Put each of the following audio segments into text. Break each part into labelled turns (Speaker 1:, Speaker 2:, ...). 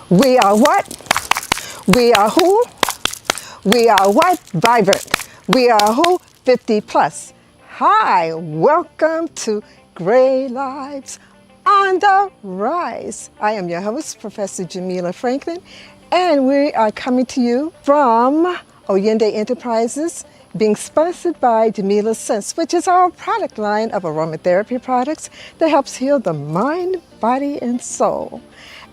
Speaker 1: We are what? We are who? We are what? Vibrant. We are who? 50 plus. Hi, welcome to Gray Lives on the Rise. I am your host, Professor Jamila Franklin, and we are coming to you from Oyende Enterprises, being sponsored by Jamila Sense, which is our product line of aromatherapy products that helps heal the mind, body, and soul.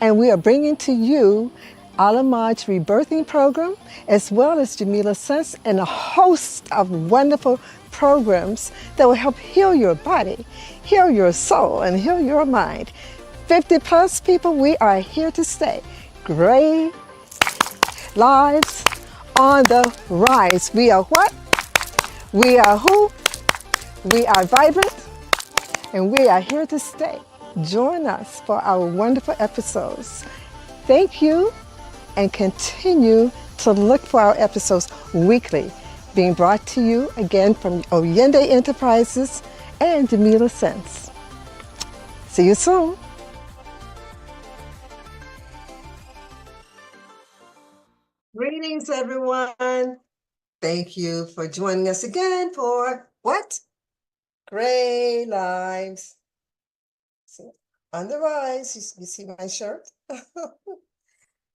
Speaker 1: And we are bringing to you alchemized rebirthing program, as well as Jamila Sense and a host of wonderful programs that will help heal your body, heal your soul, and heal your mind. 50 plus people, we are here to stay. Gray lives on the rise. We are what? We are who? We are vibrant, and we are here to stay. Join us for our wonderful episodes. Thank you, and continue to look for our episodes weekly, being brought to you again from Oyende Enterprises and Jamila Sense. See you soon. Greetings, everyone. Thank you for joining us again for what? Gray Lives. See, on the rise. You see my shirt?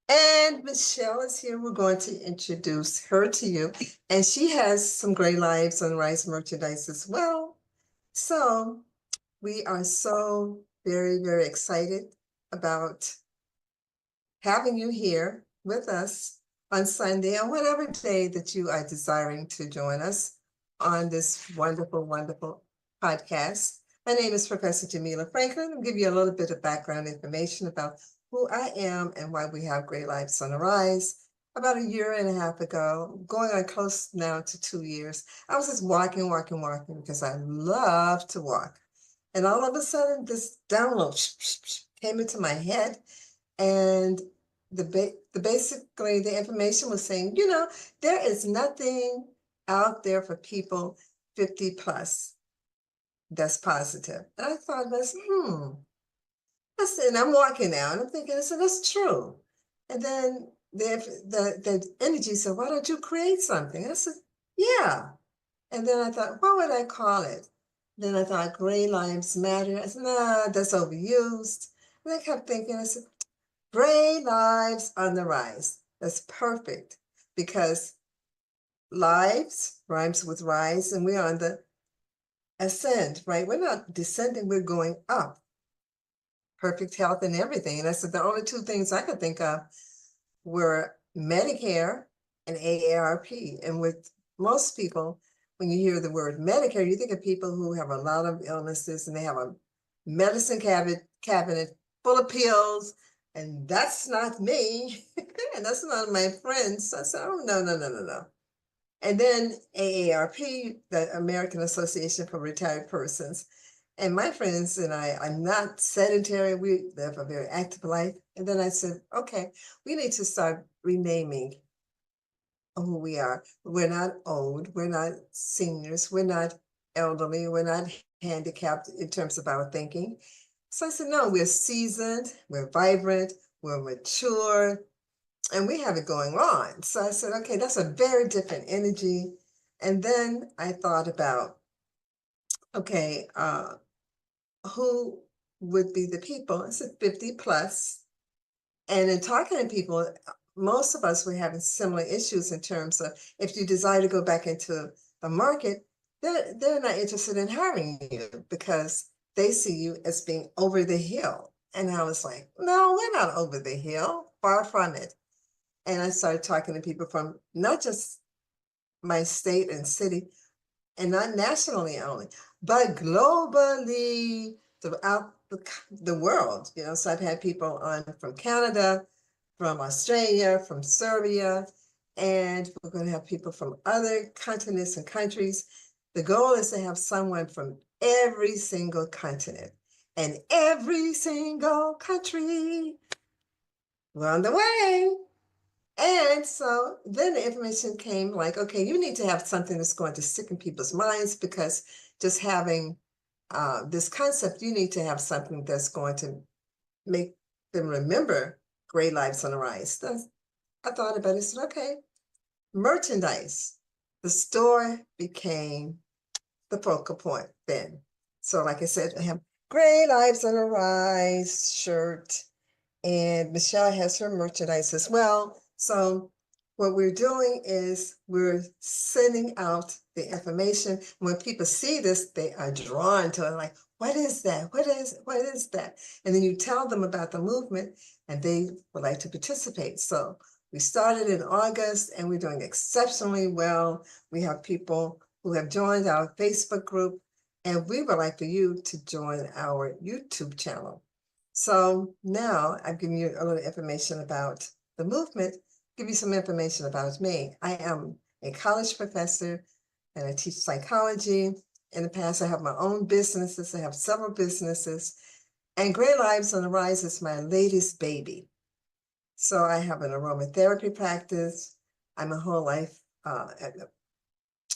Speaker 1: And Michelle is here. We're going to introduce her to you. And she has some Gray Lives on Rise merchandise as well. So we are so very, very excited about having you here with us on Sunday, or whatever day that you are desiring to join us on this wonderful, wonderful podcast. My name is Professor Jamila Franklin. I'll give you a little bit of background information about who I am and why we have Gray Lives on the Rise. About a year and a half ago, going on close now to 2 years, I was just walking because I love to walk. And all of a sudden, this download came into my head, and basically the information was saying, there is nothing out there for people 50 plus that's positive. And I thought, and I'm walking now, and I'm thinking, I said, that's true. And then the energy said, why don't you create something? I said, yeah. And then I thought, what would I call it? Then I thought, Gray Lives Matter. I said, nah, that's overused. And I kept thinking, I said, Gray Lives on the Rise. That's perfect, because lives rhymes with rise, and we're on the ascend, right? We're not descending, we're going up. Perfect health and everything. And I said the only two things I could think of were Medicare and AARP. And with most people, when you hear the word Medicare, you think of people who have a lot of illnesses and they have a medicine cabinet full of pills. And that's not me. And that's not my friends. So I said, oh, no. And then AARP, the American Association for Retired Persons. And my friends and I are not sedentary. We live a very active life. And then I said, okay, we need to start renaming who we are. We're not old. We're not seniors. We're not elderly. We're not handicapped in terms of our thinking. So I said, no, we're seasoned. We're vibrant. We're mature. And we have it going on. So I said, okay, that's a very different energy. And then I thought about, okay, who would be the people? I said 50 plus. And in talking to people, most of us were having similar issues in terms of if you desire to go back into the market, they're not interested in hiring you because they see you as being over the hill. And I was like, no, we're not over the hill, far from it. And I started talking to people from not just my state and city, and not nationally only, but globally throughout the world. So I've had people on from Canada, from Australia, from Serbia, and we're going to have people from other continents and countries. The goal is to have someone from every single continent and every single country. We're on the way. And so then the information came like, okay, you need to have something that's going to stick in people's minds, because just having this concept, you need to have something that's going to make them remember Great Lives on the Rise. I thought about it and said, okay, merchandise. The store became the focal point then. So like I said, I have Great Lives on the Rise shirt, and Michelle has her merchandise as well. So what we're doing is we're sending out the information. When people see this, they are drawn to it, like, what is that? What is that? And then you tell them about the movement and they would like to participate. So we started in August and we're doing exceptionally well. We have people who have joined our Facebook group, and we would like for you to join our YouTube channel. So now I've given you a little information about the movement, give you some information about me. I am a college professor and I teach psychology. In the past, I have my own businesses. I have several businesses, and Great Lives on the Rise is my latest baby. So I have an aromatherapy practice. I'm a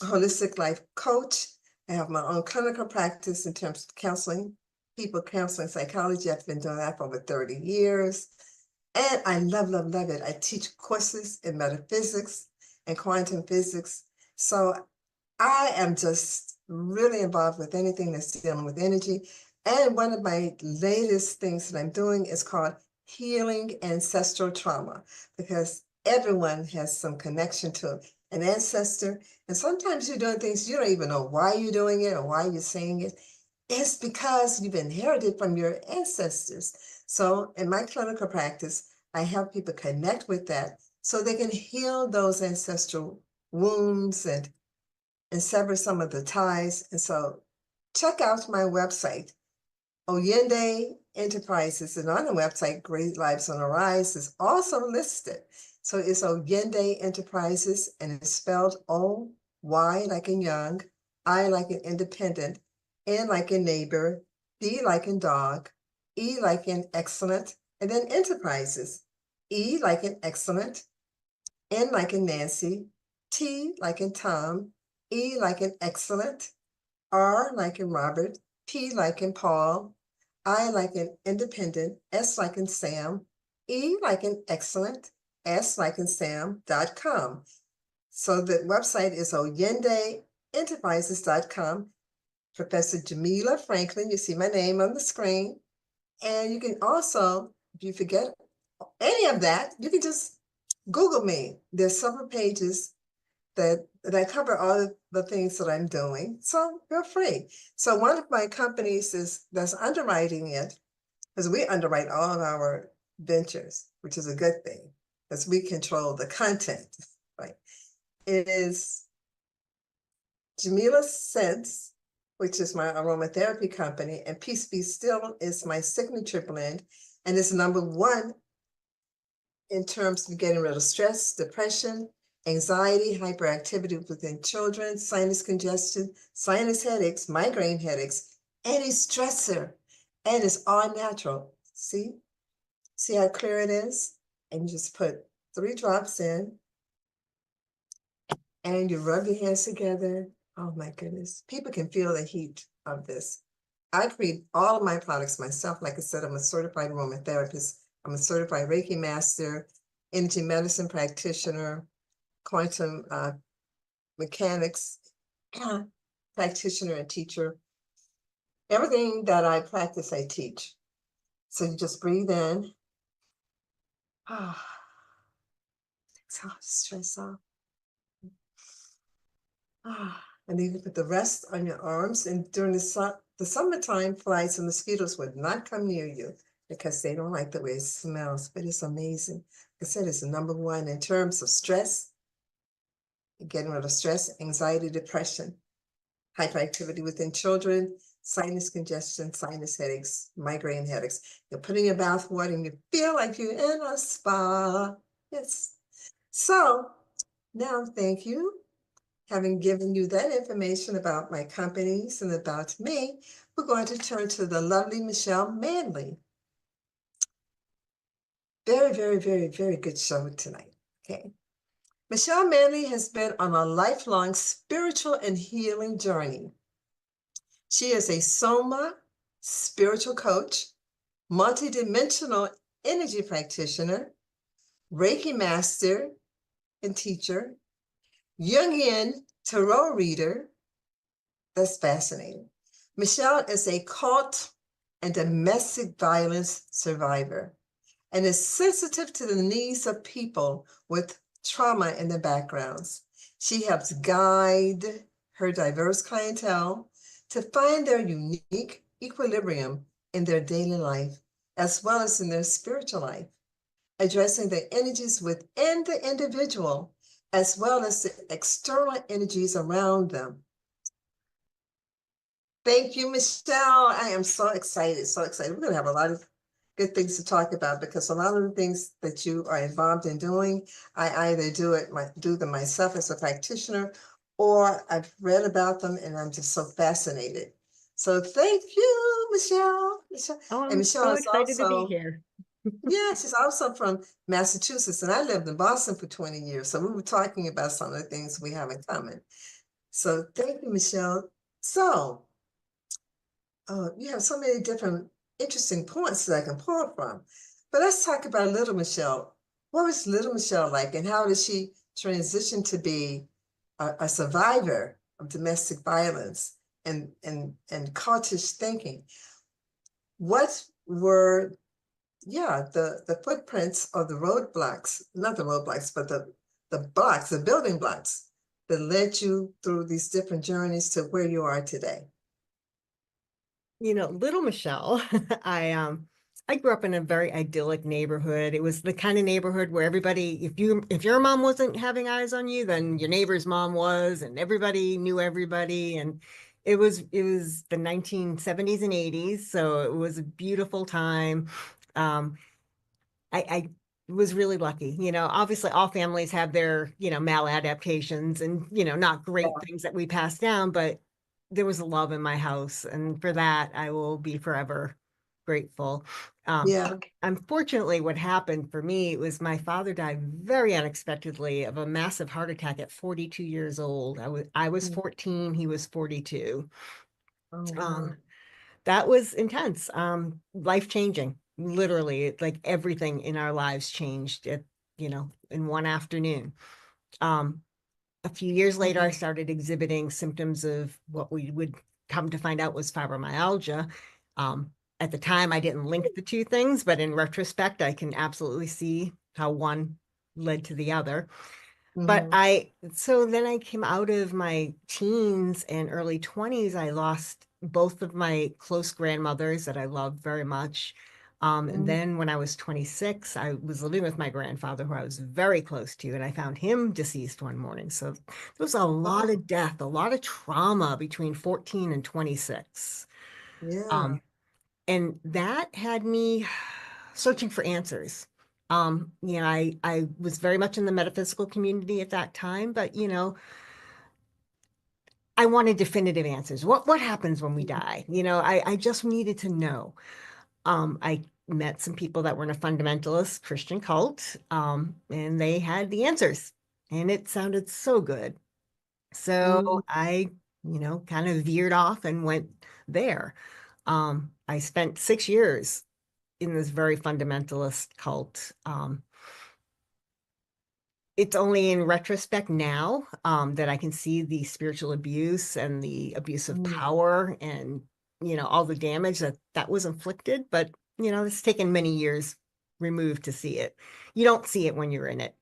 Speaker 1: holistic life coach. I have my own clinical practice in terms of counseling, people counseling psychology. I've been doing that for over 30 years. And I love, love, love it. I teach courses in metaphysics and quantum physics. So I am just really involved with anything that's dealing with energy. And one of my latest things that I'm doing is called healing ancestral trauma, because everyone has some connection to an ancestor. And sometimes you're doing things you don't even know why you're doing it or why you're saying it. It's because you've inherited from your ancestors. So in my clinical practice, I help people connect with that so they can heal those ancestral wounds and sever some of the ties. And so check out my website, Oyende Enterprises, and on the website, Great Lives on the Rise is also listed. So it's Oyende Enterprises, and it's spelled O-Y like in young, I like in independent, N like in neighbor, D like in dog, E like in excellent, and then enterprises. E like in excellent, N like in Nancy, T like in Tom, E like in excellent, R like in Robert, P like in Paul, I like in independent, S like in Sam, E like in excellent, S like in Sam.com. So the website is oyendeenterprises.com. Professor Jamila Franklin, you see my name on the screen. And you can also, if you forget any of that, you can just Google me. There's several pages that cover all of the things that I'm doing. So feel free. So one of my companies that's underwriting it, because we underwrite all of our ventures, which is a good thing, because we control the content, right? It is Jamila Scents, which is my aromatherapy company, and Peace Be Still is my signature blend, and it's #1 in terms of getting rid of stress, depression, anxiety, hyperactivity within children, sinus congestion, sinus headaches, migraine headaches, any stressor, and it's all natural. See how clear it is? And you just put 3 drops in, and you rub your hands together. Oh my goodness, people can feel the heat of this. I create all of my products myself. Like I said, I'm a certified aromatherapist. I'm a certified Reiki master, energy medicine practitioner, quantum mechanics practitioner and teacher. Everything that I practice, I teach. So you just breathe in. Exhale, stress off. And then you put the rest on your arms. And during the summertime, flies and mosquitoes would not come near you because they don't like the way it smells. But it's amazing. Like I said, it's #1 in terms of stress, getting rid of stress, anxiety, depression, hyperactivity within children, sinus congestion, sinus headaches, migraine headaches. You put in your bath water and you feel like you're in a spa. Yes. So now, thank you. Having given you that information about my companies and about me, we're going to turn to the lovely Michelle Manley. Very, very, very, very good show tonight. Okay. Michelle Manley has been on a lifelong spiritual and healing journey. She is a Soma spiritual coach, multidimensional energy practitioner, Reiki master and teacher, Jungian tarot reader. That's fascinating. Michelle is a cult and domestic violence survivor and is sensitive to the needs of people with trauma in their backgrounds. She helps guide her diverse clientele to find their unique equilibrium in their daily life, as well as in their spiritual life, addressing the energies within the individual, as well as the external energies around them. Thank you, Michelle. I am so excited, so excited. We're going to have a lot of good things to talk about because a lot of the things that you are involved in doing, I either do them myself as a practitioner, or I've read about them and I'm just so fascinated. So thank you, Michelle.
Speaker 2: Oh,
Speaker 1: And
Speaker 2: I'm
Speaker 1: Michelle
Speaker 2: so
Speaker 1: is
Speaker 2: excited to be
Speaker 1: also,
Speaker 2: here.
Speaker 1: yeah, she's also from Massachusetts, and I lived in Boston for 20 years. So we were talking about some of the things we have in common. So thank you, Michelle. So, you have so many different interesting points that I can pull from. But let's talk about Little Michelle. What was Little Michelle like, and how did she transition to be a survivor of domestic violence and cultish thinking? What were, yeah, the footprints of the roadblocks, not the roadblocks, but the blocks, the building blocks that led you through these different journeys to where you are today?
Speaker 2: Little Michelle, I grew up in a very idyllic neighborhood. It was the kind of neighborhood where everybody, if your mom wasn't having eyes on you, then your neighbor's mom was, and everybody knew everybody. And it was the 1970s and 80s, so it was a beautiful time. Um, I was really lucky. Obviously all families have their, maladaptations and, not great things that we pass down, but there was a love in my house. And for that, I will be forever grateful.
Speaker 1: Yeah.
Speaker 2: Unfortunately, what happened for me was my father died very unexpectedly of a massive heart attack at 42 years old. I was
Speaker 1: Mm.
Speaker 2: 14, he was 42.
Speaker 1: Oh,
Speaker 2: Um,
Speaker 1: wow.
Speaker 2: that was intense, life changing, literally. Like everything in our lives changed in one afternoon. um a few years later, I started exhibiting symptoms of what we would come to find out was fibromyalgia. At the time I didn't link the two things, but in retrospect I can absolutely see how one led to the other. But
Speaker 1: Mm-hmm.
Speaker 2: so then I came out of my teens and early 20s. I lost both of my close grandmothers that I loved very much. And
Speaker 1: Mm-hmm.
Speaker 2: then when I was 26, I was living with my grandfather, who I was very close to, and I found him deceased one morning. So there was a lot
Speaker 1: Oh,
Speaker 2: of death, a lot of trauma between 14 and 26.
Speaker 1: yeah.
Speaker 2: Um, and that had me searching for answers. I was very much in the metaphysical community at that time, but I wanted definitive answers. What happens when we die? I just needed to know. I met some people that were in a fundamentalist Christian cult, and they had the answers, and it sounded so good.
Speaker 1: Mm-hmm.
Speaker 2: So I, kind of veered off and went there. I spent 6 years in this very fundamentalist cult. It's only in retrospect now, that I can see the spiritual abuse and the abuse of power and, all the damage that was inflicted. But, it's taken many years removed to see it. You don't see it when you're in it.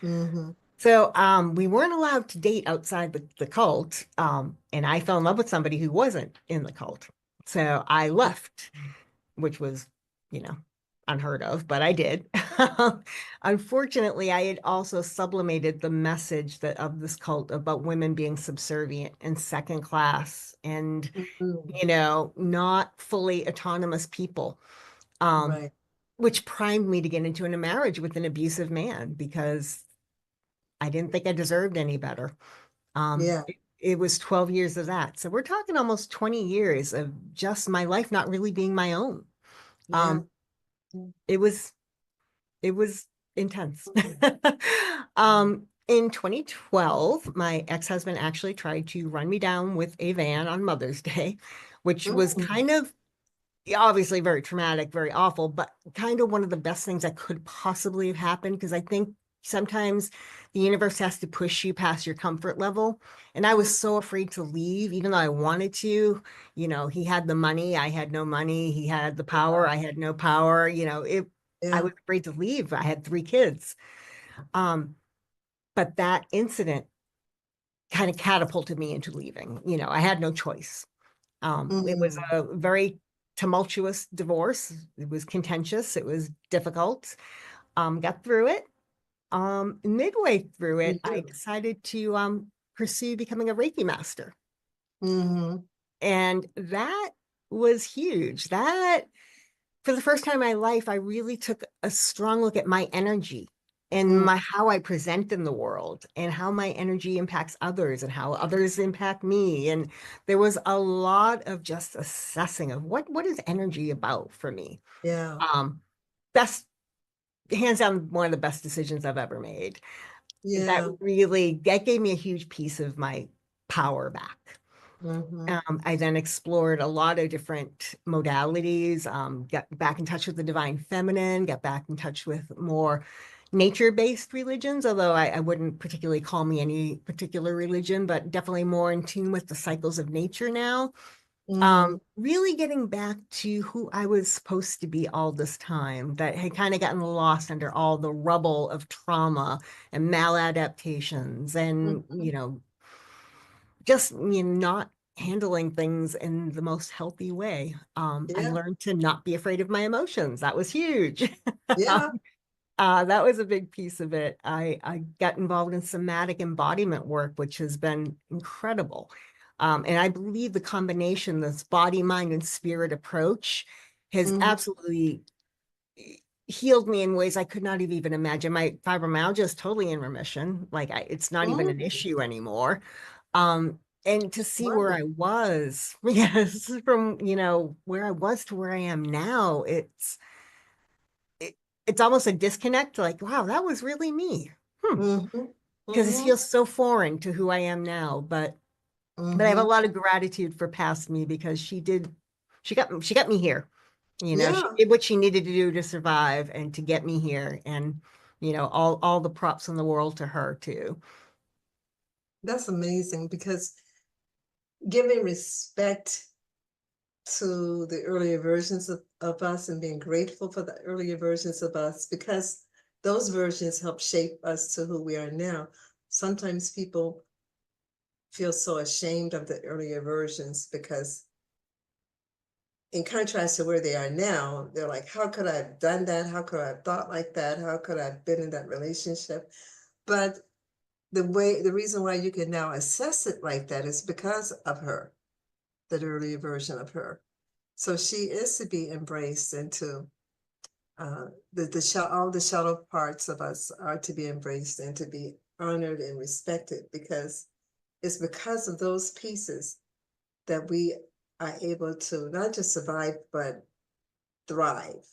Speaker 1: Mm-hmm.
Speaker 2: So we weren't allowed to date outside the cult. And I fell in love with somebody who wasn't in the cult. So I left, which was, you know, unheard of, but I did. Unfortunately, I had also sublimated the message that of this cult about women being subservient and second class and,
Speaker 1: Mm-hmm.
Speaker 2: not fully autonomous people. Um,
Speaker 1: Right.
Speaker 2: which primed me to get into a marriage with an abusive man because I didn't think I deserved any better.
Speaker 1: Yeah.
Speaker 2: It was 12 years of that. So we're talking almost 20 years of just my life not really being my own.
Speaker 1: Yeah.
Speaker 2: Um, it was it was intense.
Speaker 1: Mm-hmm.
Speaker 2: In 2012, my ex-husband actually tried to run me down with a van on Mother's Day, which was kind of obviously very traumatic, very awful, but kind of one of the best things that could possibly have happened because I think sometimes the universe has to push you past your comfort level. And I was so afraid to leave, even though I wanted to. You know, he had the money, I had no money. He had the power, I had no power. I
Speaker 1: Yeah.
Speaker 2: was afraid to leave. I had 3 kids. Um, but that incident kind of catapulted me into leaving. I had no choice. It was
Speaker 1: Mm,
Speaker 2: a very tumultuous divorce. It was contentious. It was difficult. Got through it. Midway through
Speaker 1: you
Speaker 2: it, I
Speaker 1: do.
Speaker 2: decided to pursue becoming a Reiki master.
Speaker 1: Mm-hmm.
Speaker 2: And that was huge. That, for the first time in my life, I really took a strong look at my energy and
Speaker 1: Mm,
Speaker 2: my how I present in the world and how my energy impacts others and how others impact me. And there was a lot of just assessing of what is energy about for me.
Speaker 1: yeah.
Speaker 2: Um, best hands down one of the best decisions I've ever made. That
Speaker 1: Yeah.
Speaker 2: really that gave me a huge piece of my power back.
Speaker 1: Mm-hmm.
Speaker 2: I then explored a lot of different modalities, got back in touch with the divine feminine, got back in touch with more nature-based religions, although I wouldn't particularly call me any particular religion, but definitely more in tune with the cycles of nature now.
Speaker 1: Mm,
Speaker 2: Really getting back to who I was supposed to be all this time, that had kind of gotten lost under all the rubble of trauma and maladaptations and,
Speaker 1: mm,
Speaker 2: just not handling things in the most healthy way. I
Speaker 1: yeah.
Speaker 2: learned to not be afraid of my emotions. That was huge.
Speaker 1: Yeah.
Speaker 2: That was a big piece of it. I got involved in somatic embodiment work, which has been incredible. And I believe the combination, this body, mind, and spirit approach, has
Speaker 1: Mm-hmm.
Speaker 2: absolutely healed me in ways I could not have even imagine. My fibromyalgia is totally in remission. Like it's not even an
Speaker 1: Mm,
Speaker 2: issue anymore. And to see where I
Speaker 1: wonderful.
Speaker 2: was, yes, from, where I was to where I am now, it, it's almost a disconnect, like, wow, that was really me.
Speaker 1: Mm-hmm.
Speaker 2: Because it
Speaker 1: Mm-hmm.
Speaker 2: feels so foreign to who I am now. But I have a
Speaker 1: Mm-hmm.
Speaker 2: lot of gratitude for past me because she got me here. She
Speaker 1: Yeah.
Speaker 2: did what she needed to do to survive and to get me here. And, all the props in the world to her too.
Speaker 1: That's amazing because giving respect to the earlier versions of us and being grateful for the earlier versions of us because those versions help shape us to who we are now. Sometimes people feel so ashamed of the earlier versions because in contrast to where they are now, they're like, how could I have done that? How could I have thought like that? How could I have been in that relationship? But the reason why you can now assess it like that is because of her, that earlier version of her. So she is to be embraced into all the shallow parts of us are to be embraced and to be honored and respected because it's because of those pieces that we are able to not just survive but thrive,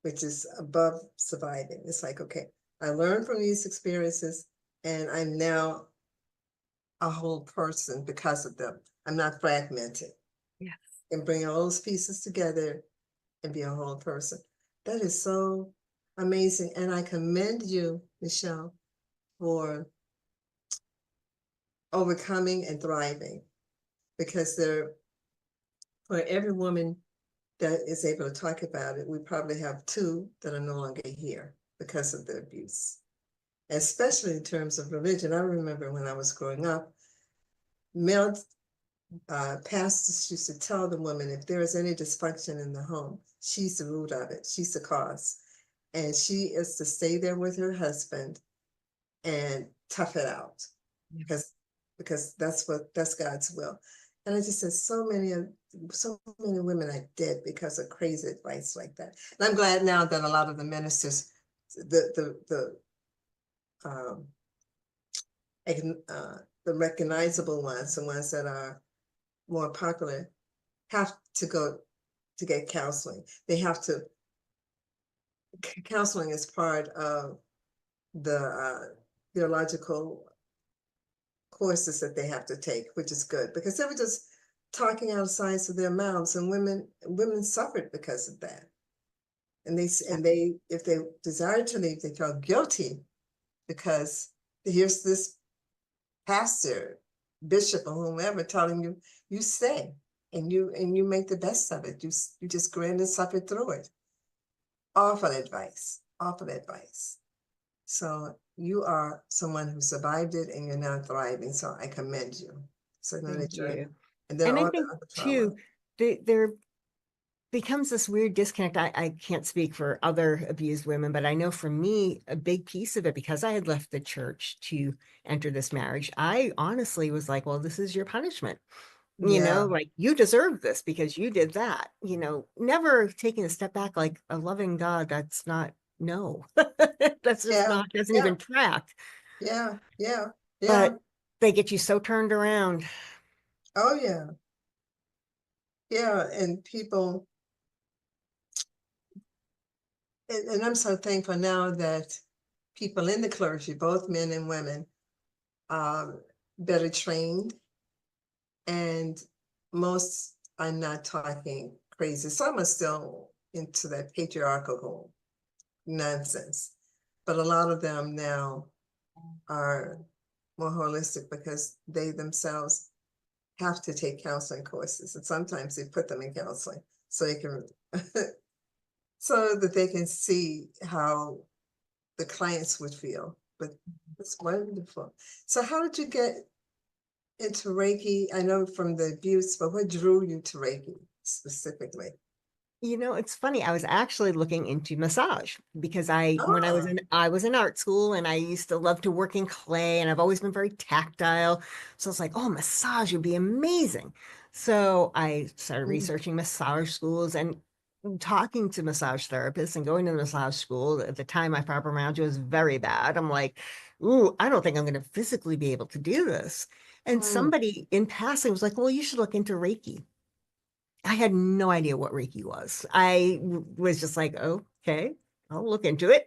Speaker 1: which is above surviving. It's like, okay, I learned from these experiences and I'm now a whole person because of them. I'm not fragmented
Speaker 2: Yes.
Speaker 1: and bring all those pieces together and be a whole person. That is so amazing. And I commend you, Michelle, for overcoming and thriving because for every woman that is able to talk about it, we probably have two that are no longer here because of the abuse, especially in terms of religion. I remember when I was growing up, male pastors used to tell the woman if there is any dysfunction in the home, she's the root of it, she's the cause. And she is to stay there with her husband and tough it out
Speaker 2: Yeah.
Speaker 1: because that's God's will. And I just said so many women I did because of crazy advice like that. And I'm glad now that a lot of the ministers, the um, the recognizable ones, the ones that are more popular, have to go to get counseling. They have to. Counseling is part of the theological courses that they have to take, which is good because they were just talking out of the sides of their mouths, and women suffered because of that. And they if they desired to leave, they felt guilty because here's this pastor, bishop, or whomever telling you you stay and you make the best of it. You just grin and suffer through it. Awful advice. Awful advice. So you are someone who survived it and you're now thriving. So I commend you. So know
Speaker 2: Thank
Speaker 1: that you're,
Speaker 2: you.
Speaker 1: and then
Speaker 2: And I
Speaker 1: all the
Speaker 2: think
Speaker 1: other trauma.
Speaker 2: too, there becomes this weird disconnect. I can't speak for other abused women, but I know for me, a big piece of it, because I had left the church to enter this marriage, I honestly was like, well, this is your punishment.
Speaker 1: Yeah,
Speaker 2: Like you deserve this because you did that, never taking a step back, like a loving God. That's not, no, that's just
Speaker 1: yeah,
Speaker 2: not, doesn't
Speaker 1: yeah,
Speaker 2: even track.
Speaker 1: yeah, yeah, yeah.
Speaker 2: But they get you so turned around.
Speaker 1: Oh yeah, yeah. And people, and I'm so thankful now that people in the clergy, both men and women, are better trained, and most are not talking crazy. Some are still into that patriarchal nonsense, but a lot of them now are more holistic because they themselves have to take counseling courses, and sometimes they put them in counseling so they can so that they can see how the clients would feel. But it's wonderful. So how did you get into Reiki? I know from the abuse, but what drew you to Reiki specifically?
Speaker 2: It's funny. I was actually looking into massage because when
Speaker 1: Ah,
Speaker 2: I was in art school and I used to love to work in clay and I've always been very tactile. So I was like, oh, massage would be amazing. So I started
Speaker 1: mm,
Speaker 2: researching massage schools and talking to massage therapists and going to the massage school. At the time, my fibromyalgia was very bad. I'm like, ooh, I don't think I'm going to physically be able to do this. And
Speaker 1: mm,
Speaker 2: somebody in passing was like, well, you should look into Reiki. I had no idea what Reiki was. Was just like, okay, I'll look into it.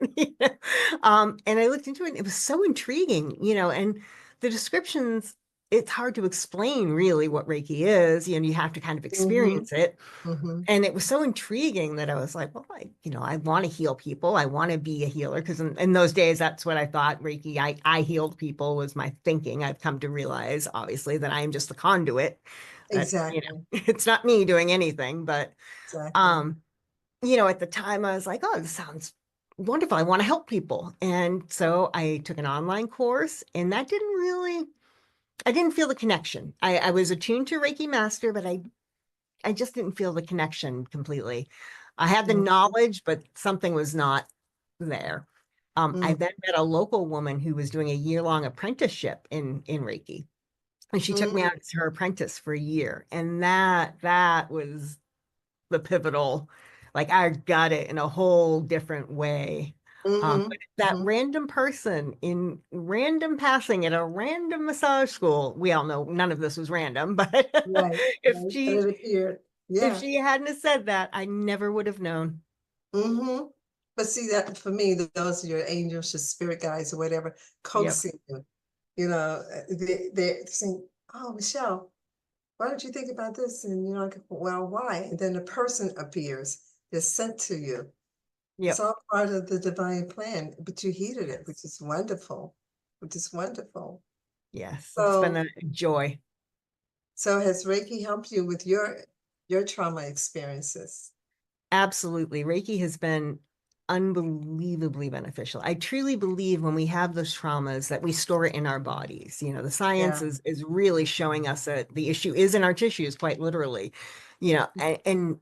Speaker 2: And I looked into it and it was so intriguing, and the descriptions, it's hard to explain really what Reiki is. You have to kind of
Speaker 1: mm-hmm,
Speaker 2: experience it.
Speaker 1: mm-hmm,
Speaker 2: And it was so intriguing that I was like, well, I want to heal people. I want to be a healer because in those days, that's what I thought. Reiki, I healed people was my thinking. I've come to realize, obviously, that I am just the conduit. That,
Speaker 1: exactly,
Speaker 2: it's not me doing anything, but
Speaker 1: exactly.
Speaker 2: um, at the time I was like, oh, this sounds wonderful. I want to help people. And so I took an online course and that I didn't feel the connection. I was attuned to Reiki Master, but I just didn't feel the connection completely. I had the
Speaker 1: Mm-hmm,
Speaker 2: knowledge, but something was not there. I
Speaker 1: mm,
Speaker 2: then met a local woman who was doing a year-long apprenticeship in Reiki. And she took me
Speaker 1: mm,
Speaker 2: out as her apprentice for a year. And that was the pivotal, like I got it in a whole different way.
Speaker 1: mm-hmm,
Speaker 2: But that
Speaker 1: mm-hmm.
Speaker 2: random person in random passing at a random massage school, we all know none of this was random, but
Speaker 1: Right,
Speaker 2: if
Speaker 1: right. But
Speaker 2: she
Speaker 1: it appeared,
Speaker 2: if
Speaker 1: yeah.
Speaker 2: she hadn't have said that, I never would have known.
Speaker 1: Mm-hmm. But see that for me, those are your angels, your spirit guides, or whatever,
Speaker 2: Yep.
Speaker 1: coaxing you. You know, they're saying, "Oh, Michelle, why don't you think about this?" And you're like, "Well, why?" And then the person appears. They're sent to you. It's
Speaker 2: Yep.
Speaker 1: all part of the divine plan, but you heeded it, which
Speaker 2: Yes.
Speaker 1: is wonderful, which is wonderful.
Speaker 2: Yes. It's been
Speaker 1: So,
Speaker 2: a joy.
Speaker 1: so has Reiki helped you with your trauma experiences?
Speaker 2: Absolutely. Reiki has been unbelievably beneficial. I truly believe when we have those traumas that we store it in our bodies. The science
Speaker 1: Yeah.
Speaker 2: is really showing us that the issue is in our tissues, quite literally. And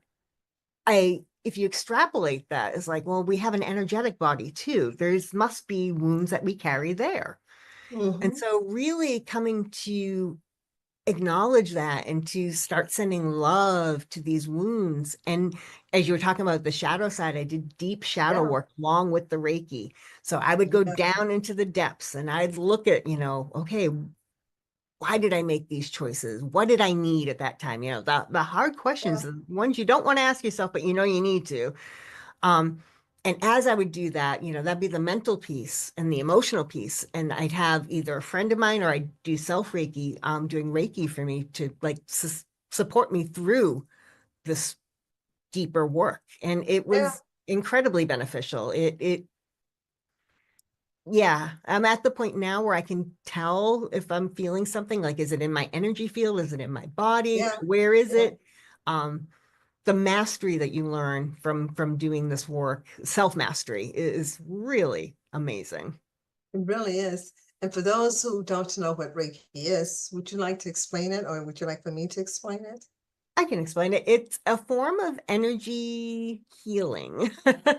Speaker 2: if you extrapolate that, it's like, well, we have an energetic body too. There's must be wounds that we carry there. And
Speaker 1: Mm-hmm.
Speaker 2: so really coming to acknowledge that and to start sending love to these wounds. And as you were talking about the shadow side, I did deep shadow
Speaker 1: Yeah.
Speaker 2: work along with the Reiki. So I would go
Speaker 1: Yeah.
Speaker 2: down into the depths and I'd look at, okay, why did I make these choices? What did I need at that time? The hard questions,
Speaker 1: Yeah.
Speaker 2: the ones you don't want to ask yourself, but you need to. Um, and as I would do that, that'd be the mental piece and the emotional piece. And I'd have either a friend of mine or I'd do self Reiki, doing Reiki for me to like support me through this deeper work. And it
Speaker 1: Yeah,
Speaker 2: was incredibly beneficial. Yeah, I'm at the point now where I can tell if I'm feeling something, like, is it in my energy field? Is it in my body?
Speaker 1: yeah,
Speaker 2: Where is
Speaker 1: yeah.
Speaker 2: it? Um, the mastery that you learn from doing this work, self-mastery, is really amazing.
Speaker 1: It really is. And for those who don't know what Reiki is, would you like to explain it, or would you like for me to explain it?
Speaker 2: I can explain it. It's a form of energy healing.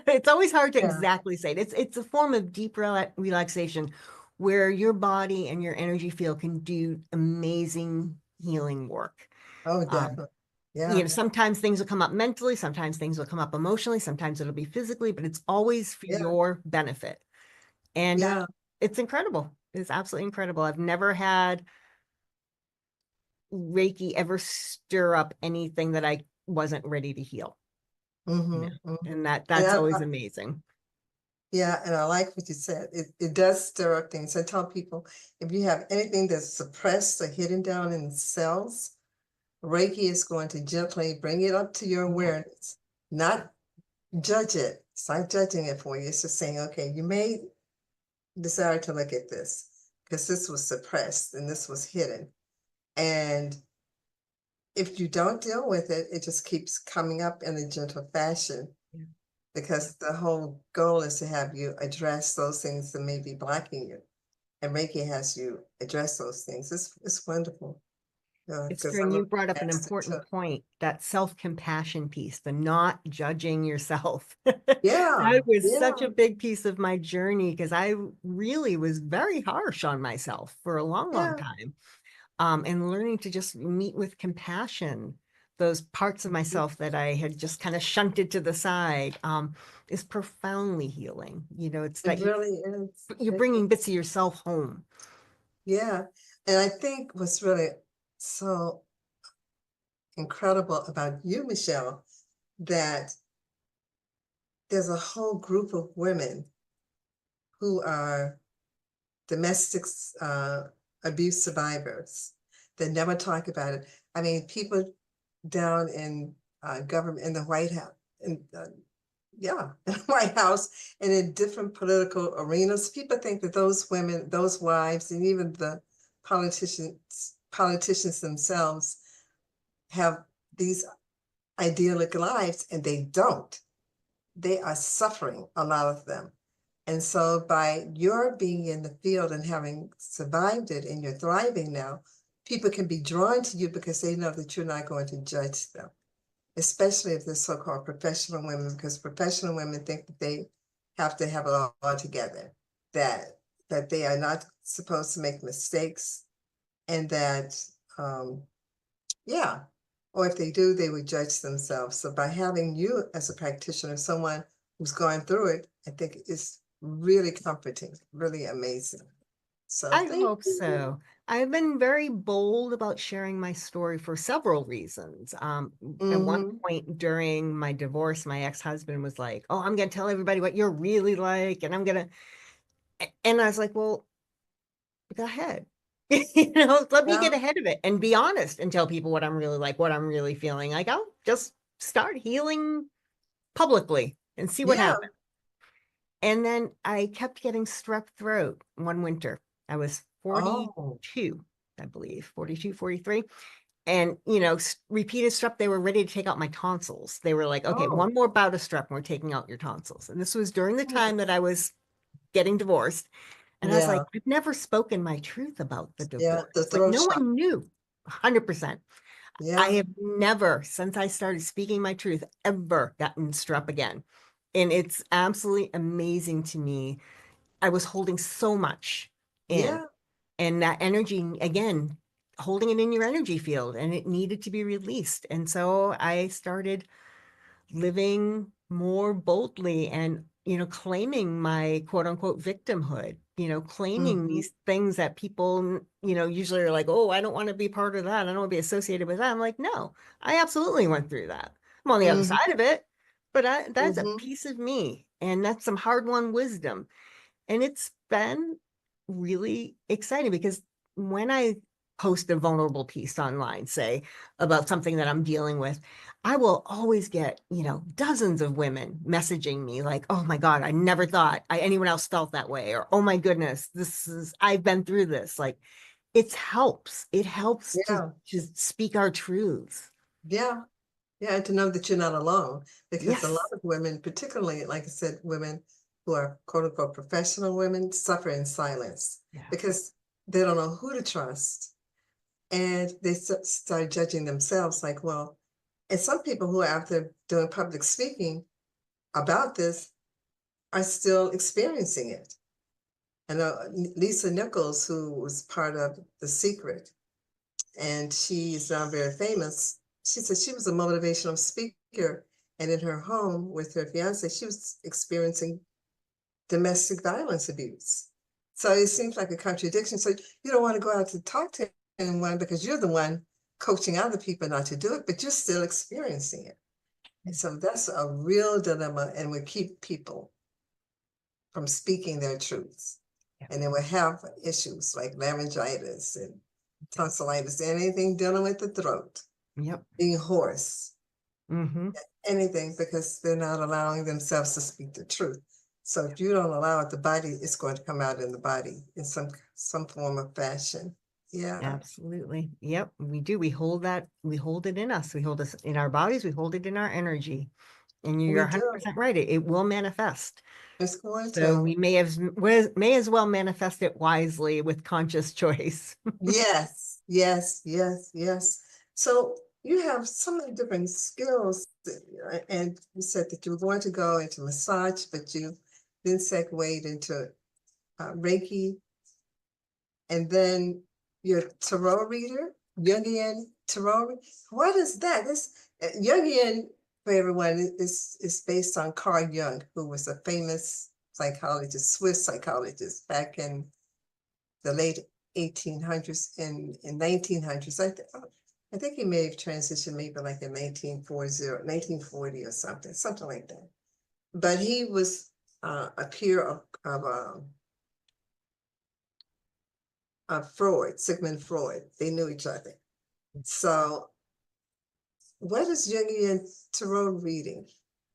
Speaker 2: It's always hard to
Speaker 1: Yeah.
Speaker 2: exactly say it. It's a form of deep relaxation where your body and your energy field can do amazing healing work.
Speaker 1: Oh,
Speaker 2: Um,
Speaker 1: definitely. Yeah.
Speaker 2: sometimes things will come up mentally, sometimes things will come up emotionally, sometimes it'll be physically, but it's always for
Speaker 1: Yeah.
Speaker 2: your benefit. And
Speaker 1: Yeah.
Speaker 2: it's incredible. It's absolutely incredible. I've never had Reiki ever stir up anything that I wasn't ready to heal.
Speaker 1: Mm-hmm.
Speaker 2: Yeah.
Speaker 1: Mm-hmm.
Speaker 2: And
Speaker 1: And
Speaker 2: that's always amazing.
Speaker 1: yeah, and I like what you said. It does stir up things. I tell people, if you have anything that's suppressed or hidden down in cells, Reiki is going to gently bring it up to your
Speaker 2: Yeah.
Speaker 1: awareness, not judge it. It's not judging it for you. It's just saying, okay, you may desire to look at this because this was suppressed and this was hidden. And if you don't deal with it, it just keeps coming up in a gentle fashion,
Speaker 2: Yeah.
Speaker 1: because the whole goal is to have you address those things that may be blocking you. And Reiki has you address those things. It's wonderful.
Speaker 2: It's
Speaker 1: Because
Speaker 2: true. And
Speaker 1: I'm a
Speaker 2: you brought up an
Speaker 1: master too.
Speaker 2: important point, that self-compassion piece, the not judging yourself.
Speaker 1: Yeah,
Speaker 2: That was such
Speaker 1: yeah,
Speaker 2: a big piece of my journey because I really was very harsh on myself for a long, long
Speaker 1: yeah.
Speaker 2: time. And learning to just meet with compassion those parts of
Speaker 1: Mhm.
Speaker 2: myself that I had just kind of shunted to the side, is profoundly healing. It's
Speaker 1: It
Speaker 2: that
Speaker 1: really is.
Speaker 2: you're bringing bits of yourself home.
Speaker 1: Yeah. And I think what's really so incredible about you, Michelle, that there's a whole group of women who are domestic uh, abuse survivors that never talk about it. I mean, people down in government, in the White House, in, yeah, in the White House, and in different political arenas, people think that those women, those wives, and even the politicians themselves have these idyllic lives, and they don't. They are suffering, a lot of them. And so by your being in the field and having survived it and you're thriving now, people can be drawn to you because they know that you're not going to judge them, especially if they're so-called professional women, because professional women think that they have to have it all together, that they are not supposed to make mistakes, and that um, yeah, or if they do, they would judge themselves. So by having you as a practitioner, someone who's going through it, I think is really comforting, really amazing. So
Speaker 2: I
Speaker 1: thank
Speaker 2: hope
Speaker 1: you.
Speaker 2: so. I've been very bold about sharing my story for several reasons. At one
Speaker 1: Mm-hmm.
Speaker 2: point during my divorce, my ex-husband was like, "Oh, I'm going to tell everybody what you're really like, and I'm going to," and I was like, "Well, go ahead." Let me
Speaker 1: Yeah,
Speaker 2: get ahead of it and be honest and tell people what I'm really like, what I'm really feeling. Like, I'll just start healing publicly and see what
Speaker 1: yeah.
Speaker 2: happens. And then I kept getting strep throat one winter. I was
Speaker 1: Oh,
Speaker 2: 42, I believe, 42, 43. And, repeated strep, they were ready to take out my tonsils. They were like, okay,
Speaker 1: oh,
Speaker 2: one more bout of strep, and we're taking out your tonsils. And this was during the
Speaker 1: oh.
Speaker 2: time that I was getting divorced. And I was
Speaker 1: Yeah,
Speaker 2: like, I've never spoken my truth about the
Speaker 1: yeah.
Speaker 2: divorce.
Speaker 1: The
Speaker 2: Like,
Speaker 1: throat
Speaker 2: no
Speaker 1: shot.
Speaker 2: one knew 100%. I
Speaker 1: Yeah,
Speaker 2: have never, since I started speaking my truth, ever gotten strep again. And it's absolutely amazing to me. I was holding so much in,
Speaker 1: yeah,
Speaker 2: and that energy, again, holding it in your energy field, and it needed to be released. And so I started living more boldly and, claiming my quote unquote victimhood, claiming
Speaker 1: mm-hmm,
Speaker 2: these things that people, usually are like, oh, I don't want to be part of that. I don't want to be associated with that. I'm like, no, I absolutely went through that. I'm on the other side
Speaker 1: mm-hmm,
Speaker 2: of it, but that's a
Speaker 1: mm-hmm.
Speaker 2: piece of me. And that's some hard won wisdom. And it's been really exciting because when I post a vulnerable piece online, say, about something that I'm dealing with, I will always get, dozens of women messaging me like, oh my God, I never thought anyone else felt that way. Or, oh my goodness, I've been through this. Like, it helps to
Speaker 1: Yeah.
Speaker 2: just speak our truths.
Speaker 1: Yeah. Yeah. And to know that you're not alone, because a lot
Speaker 2: Yes.
Speaker 1: of women, particularly, like I said, women who are quote unquote professional women, suffer in silence
Speaker 2: Yeah.
Speaker 1: because they don't know who to trust. And they start judging themselves like, well, and some people who are out there doing public speaking about this are still experiencing it. I know Lisa Nichols, who was part of The Secret, and she's now very famous. She said she was a motivational speaker, and in her home with her fiance, she was experiencing domestic violence abuse. So it seems like a contradiction. So you don't want to go out to talk to anyone because you're the one coaching other people not to do it, but you're still experiencing it. And so that's a real dilemma, and we keep people from speaking their truths.
Speaker 2: Yeah.
Speaker 1: And they will have issues like laryngitis and tonsillitis, anything dealing with the throat,
Speaker 2: Yep.
Speaker 1: being hoarse,
Speaker 2: Mm-hmm.
Speaker 1: anything, because they're not allowing themselves to speak the truth. So if you don't allow it, the body is going to come out in the body in some form of fashion. Yeah,
Speaker 2: Absolutely. Yep, we do. We hold it in us. We hold it in our bodies, we hold it in our energy. And you're
Speaker 1: we do.
Speaker 2: 100% right. It will manifest.
Speaker 1: It's going
Speaker 2: So
Speaker 1: to.
Speaker 2: we may as well manifest it wisely with conscious choice.
Speaker 1: Yes, yes, yes, yes. So you have so many different skills, and you said that you were going to go into massage, but you then segued into Reiki, and then your tarot reader, Jungian tarot. What is that? This Jungian, for everyone, is based on Carl Jung, who was a famous psychologist, Swiss psychologist back in the late 1800s and in 1900s. I think he may have transitioned maybe like in 1940, 1940 or something like that. But he was a peer of Freud, Sigmund Freud. They knew each other. So what is Jungian tarot reading?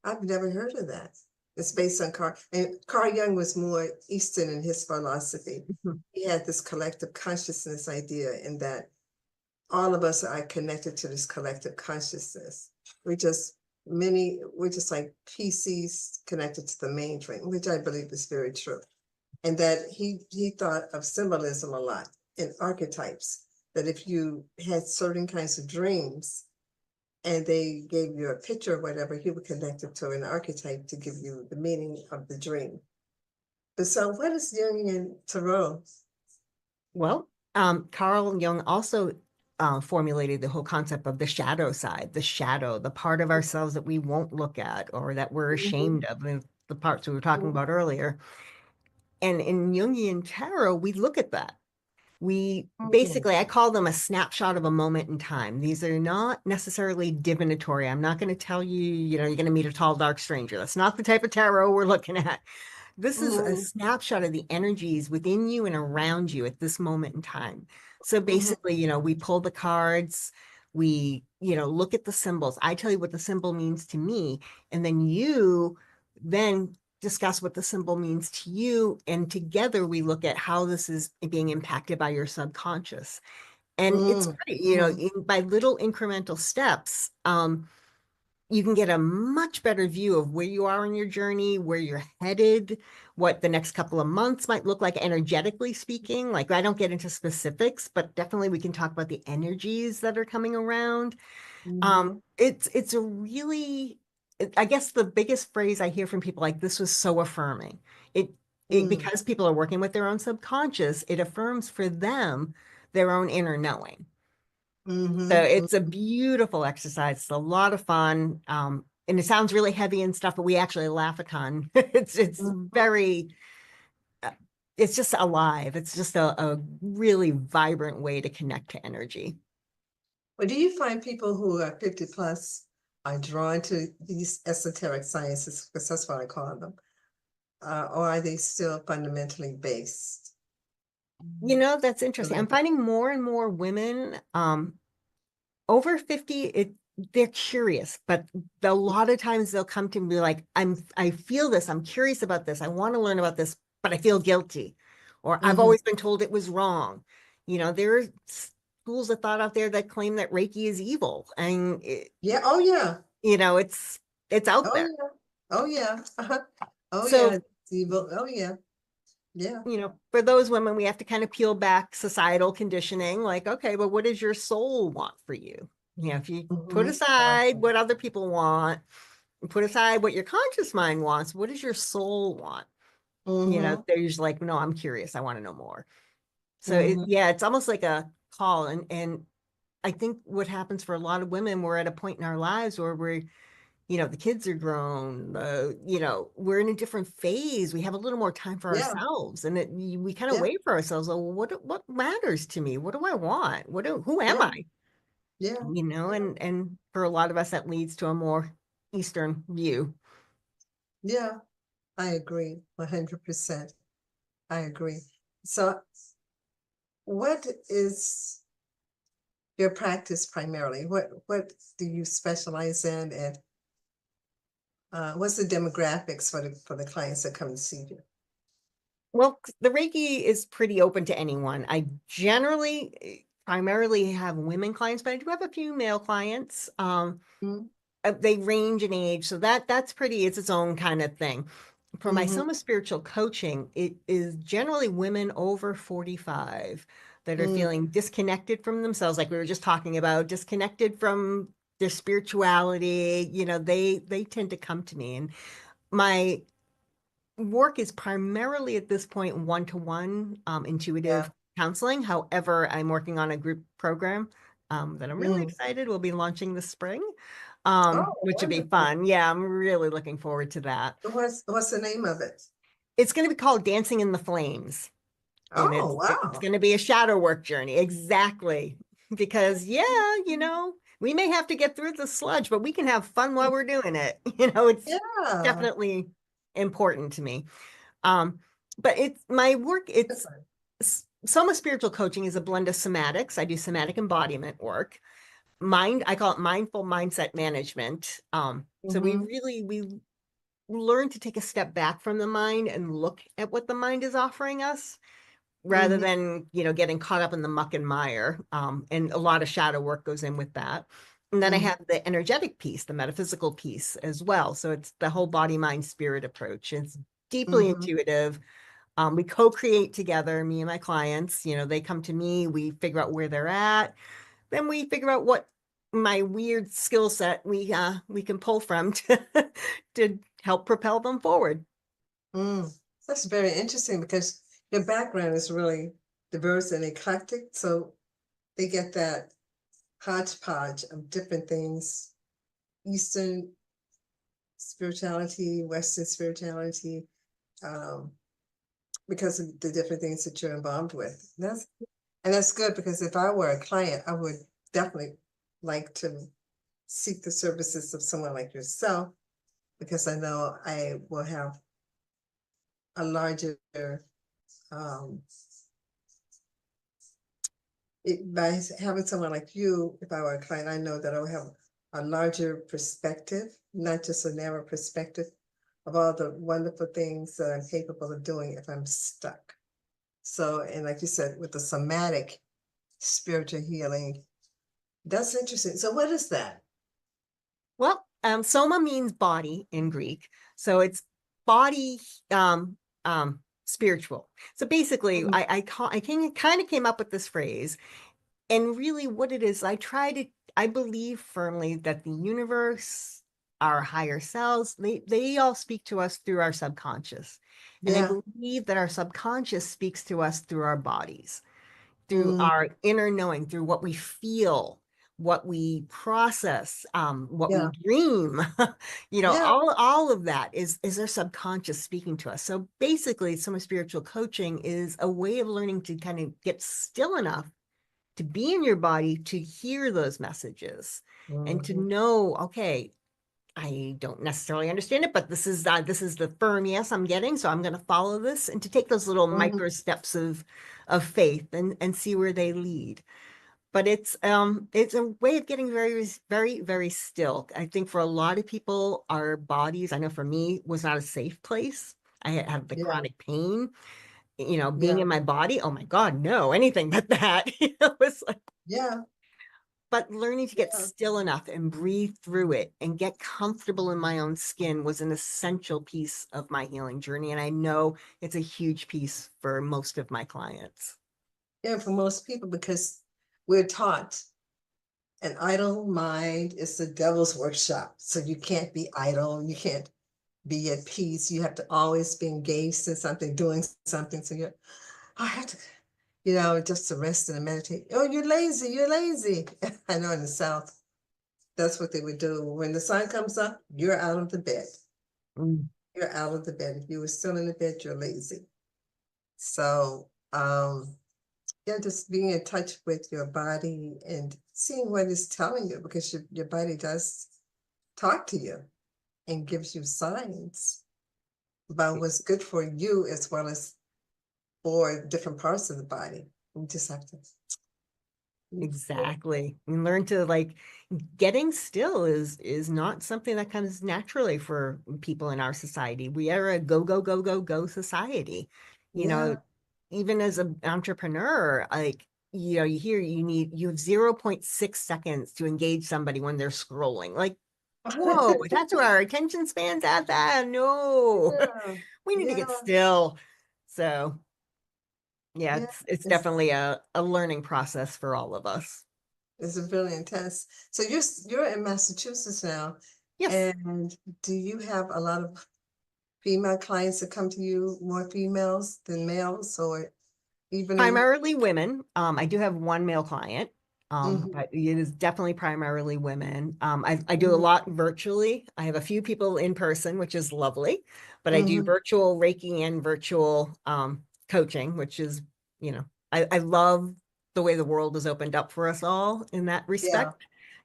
Speaker 1: I've never heard of that. It's based on Carl Jung was more Eastern in his philosophy. He had this collective consciousness idea in that all of us are connected to this collective consciousness. We're just like PCs connected to the mainframe, which I believe is very true. And that he thought of symbolism a lot and archetypes, that if you had certain kinds of dreams and they gave you a picture or whatever, he would connect it to an archetype to give you the meaning of the dream. But so what is Jungian tarot?
Speaker 2: Well, Carl Jung also formulated the whole concept of the shadow side, the shadow, the part of ourselves that we won't look at or that we're
Speaker 1: Mhm,
Speaker 2: ashamed of, the parts we were talking
Speaker 1: mhm,
Speaker 2: about earlier. And in Jungian tarot, we look at that. We
Speaker 1: mhm,
Speaker 2: basically, I call them a snapshot of a moment in time. These are not necessarily divinatory. I'm not going to tell you, you're going to meet a tall, dark stranger. That's not the type of tarot we're looking at. This is a
Speaker 1: mhm,
Speaker 2: snapshot of the energies within you and around you at this moment in time. So
Speaker 1: mhm,
Speaker 2: basically, we pull the cards, we, look at the symbols. I tell you what the symbol means to me, and then you then discuss what the symbol means to you. And together we look at how this is being impacted by your subconscious. And it's
Speaker 1: mhm,
Speaker 2: great,
Speaker 1: mhm,
Speaker 2: by little incremental steps. You can get a much better view of where you are in your journey, where you're headed, what the next couple of months might look like energetically speaking. Like, I don't get into specifics, but definitely we can talk about the energies that are coming around.
Speaker 1: mhm,
Speaker 2: It's a really, I guess the biggest phrase I hear from people like this was so affirming. It
Speaker 1: mhm,
Speaker 2: because people are working with their own subconscious, it affirms for them their own inner knowing. So
Speaker 1: mhm,
Speaker 2: it's a
Speaker 1: mhm.
Speaker 2: beautiful exercise. It's a lot of fun. And it sounds really heavy and stuff, but we actually laugh a ton. It's very, uh, it's just alive. It's just a really vibrant way to connect to energy.
Speaker 1: But do you find people who are 50 plus are drawn to these esoteric sciences, because that's what I call them, or are they still fundamentally based?
Speaker 2: That's
Speaker 1: I
Speaker 2: interesting. I'm
Speaker 1: like it.
Speaker 2: finding more and more women, over 50, they're curious, but a lot of times they'll come to me and be like, I feel this, I'm curious about this, I want to learn about this, but I feel guilty. Or I've
Speaker 1: Hmm.
Speaker 2: always been told it was wrong. There are schools of thought out there that claim that Reiki is evil. And
Speaker 1: Yeah. Oh yeah.
Speaker 2: it's out
Speaker 1: Oh
Speaker 2: there.
Speaker 1: yeah. Oh yeah. Uh-huh. Oh yeah.
Speaker 2: So,
Speaker 1: Evil. Oh yeah. Yeah.
Speaker 2: for those women, we have to kind of peel back societal conditioning, like, okay, but what does your soul want for you? If you put
Speaker 1: Hmm.
Speaker 2: aside what other people want, put aside what your conscious mind wants, what does your soul want?
Speaker 1: Hmm.
Speaker 2: They're usually like, no, I'm curious, I want to know more. So
Speaker 1: Hmm.
Speaker 2: yeah, it's almost like a call. And I think what happens for a lot of women, we're at a point in our lives where the kids are grown, we're in a different phase. We have a little more time for
Speaker 1: Yeah.
Speaker 2: ourselves, and we kind of
Speaker 1: Yeah.
Speaker 2: wait for ourselves. Well, what matters to me? What do I want? Who am
Speaker 1: Yeah.
Speaker 2: I?
Speaker 1: Yeah. Yeah.
Speaker 2: And for a lot of us, that leads to a more Eastern view.
Speaker 1: Yeah. I agree. 100%. I agree. So, what is your practice primarily? What do you specialize in, and what's the demographics for the clients that come to see you?
Speaker 2: Well, the Reiki is pretty open to anyone. I generally primarily have women clients, but I do have a few male clients. They range in age, so that's pretty, it's its own kind of thing. For my
Speaker 1: Mm-hmm.
Speaker 2: Soma spiritual coaching, it is generally women over 45 that are
Speaker 1: Mm,
Speaker 2: feeling disconnected from themselves, like we were just talking about, disconnected from their spirituality. They tend to come to me, and my work is primarily at this point one-to-one
Speaker 1: yeah.
Speaker 2: intuitive counseling. However, I'm working on a group program that I'm really
Speaker 1: Mm.
Speaker 2: excited. We'll be launching this spring,
Speaker 1: Oh,
Speaker 2: which would be
Speaker 1: wonderful.
Speaker 2: fun. Yeah, I'm really looking forward to that.
Speaker 1: What's the name of it?
Speaker 2: It's going to be called Dancing in the Flames, and
Speaker 1: Oh,
Speaker 2: it's
Speaker 1: wow.
Speaker 2: going to be a shadow work journey. Exactly. Because yeah, we may have to get through the sludge, but we can have fun while we're doing it. It's
Speaker 1: Yeah.
Speaker 2: definitely important to me. Um, but it's my work, it's
Speaker 1: Different.
Speaker 2: Soma spiritual coaching is a blend of somatics. I do somatic embodiment work. I call it mindful mindset management. So we
Speaker 1: Mm-hmm.
Speaker 2: really we learn to take a step back from the mind and look at what the mind is offering us, rather
Speaker 1: Mm-hmm.
Speaker 2: than getting caught up in the muck and mire. And a lot of shadow work goes in with that. And then I
Speaker 1: Mm-hmm.
Speaker 2: have the energetic piece, the metaphysical piece as well. So it's the whole body mind spirit approach. It's deeply
Speaker 1: Mm-hmm.
Speaker 2: intuitive. We co-create together, me and my clients. They come to me, we figure out where they're at, then we figure out what my weird skill set we can pull from to help propel them forward.
Speaker 1: Mm. That's very interesting because your background is really diverse and eclectic. So they get that hodgepodge of different things, Eastern spirituality, Western spirituality, um, because of the different things that you're involved with. And that's good because if I were a client, I would definitely like to seek the services of someone like yourself because I know I will have a larger um, by having someone like you, if I were a client, I know that I will have a larger perspective, not just a narrow perspective of all the wonderful things that I'm capable of doing if I'm stuck. So, and like you said, with the somatic spiritual healing, that's interesting. So, what is that?
Speaker 2: Well, soma means body in Greek, so it's body, spiritual. So basically,
Speaker 1: Mhm.
Speaker 2: I kind of came up with this phrase, and really what it is, I believe firmly that the universe, our higher selves, they all speak to us through our subconscious. And I
Speaker 1: Yeah.
Speaker 2: believe that our subconscious speaks to us through our bodies, through
Speaker 1: Mm,
Speaker 2: our inner knowing, through what we feel, what we process, what we
Speaker 1: yeah.
Speaker 2: dream.
Speaker 1: Yeah.
Speaker 2: All of that is our subconscious speaking to us. So basically, some spiritual coaching is a way of learning to kind of get still enough to be in your body to hear those messages and to
Speaker 1: Mhm.
Speaker 2: know, okay, I don't necessarily understand it, but this is the firm yes I'm getting, so I'm going to follow this, and to take those little
Speaker 1: Mhm.
Speaker 2: micro steps of faith and see where they lead. But it's a way of getting very, very, very still. I think for a lot of people, our bodies, I know for me, was not a safe place. I had the
Speaker 1: Yeah,
Speaker 2: chronic pain, being
Speaker 1: yeah,
Speaker 2: in my body. Oh my God, no, anything but that. It's like,
Speaker 1: yeah,
Speaker 2: but learning to get
Speaker 1: yeah,
Speaker 2: still enough and breathe through it and get comfortable in my own skin was an essential piece of my healing journey. And I know it's a huge piece for most of my clients.
Speaker 1: yeah. For most people, because we're taught an idle mind is the devil's workshop. So you can't be idle. You can't be at peace. You have to always be engaged in something, doing something. So you're, "Oh, I have to, just to rest and meditate. Oh, you're lazy. You're lazy. I know in the South, that's what they would do. When the sun comes up, you're out of the bed.
Speaker 2: Mm,
Speaker 1: You're out of the bed. If you were still in the bed, you're lazy. So, yeah, just being in touch with your body and seeing what it's telling you, because your body does talk to you and gives you signs about what's good for you as well as for different parts of the body. We just have to move forward.
Speaker 2: exactly. And learn to like getting still is not something that comes naturally for people in our society. We are a go, go, go, go, go society. You know,
Speaker 1: Yeah.
Speaker 2: even as an entrepreneur, like, you hear you have 0.6 seconds to engage somebody when they're scrolling. Like, whoa, that's where our attention span's at that. No,
Speaker 1: Yeah.
Speaker 2: we need to get
Speaker 1: Yeah.
Speaker 2: still. So yeah,
Speaker 1: Yeah.
Speaker 2: it's
Speaker 1: It's
Speaker 2: definitely a learning process for all of us.
Speaker 1: it's really intense. So you're in Massachusetts now,
Speaker 2: Yes.
Speaker 1: and do you have a lot of female clients that come to you, more females than males, or evenly?
Speaker 2: Primarily women. I do have one male client,
Speaker 1: Mhm,
Speaker 2: but it is definitely primarily women. I do a
Speaker 1: mhm,
Speaker 2: lot virtually. I have a few people in person, which is lovely, but I do
Speaker 1: mhm.
Speaker 2: virtual Reiki and virtual coaching, which is, I love the way the world has opened up for us all in that
Speaker 1: Yeah,
Speaker 2: respect.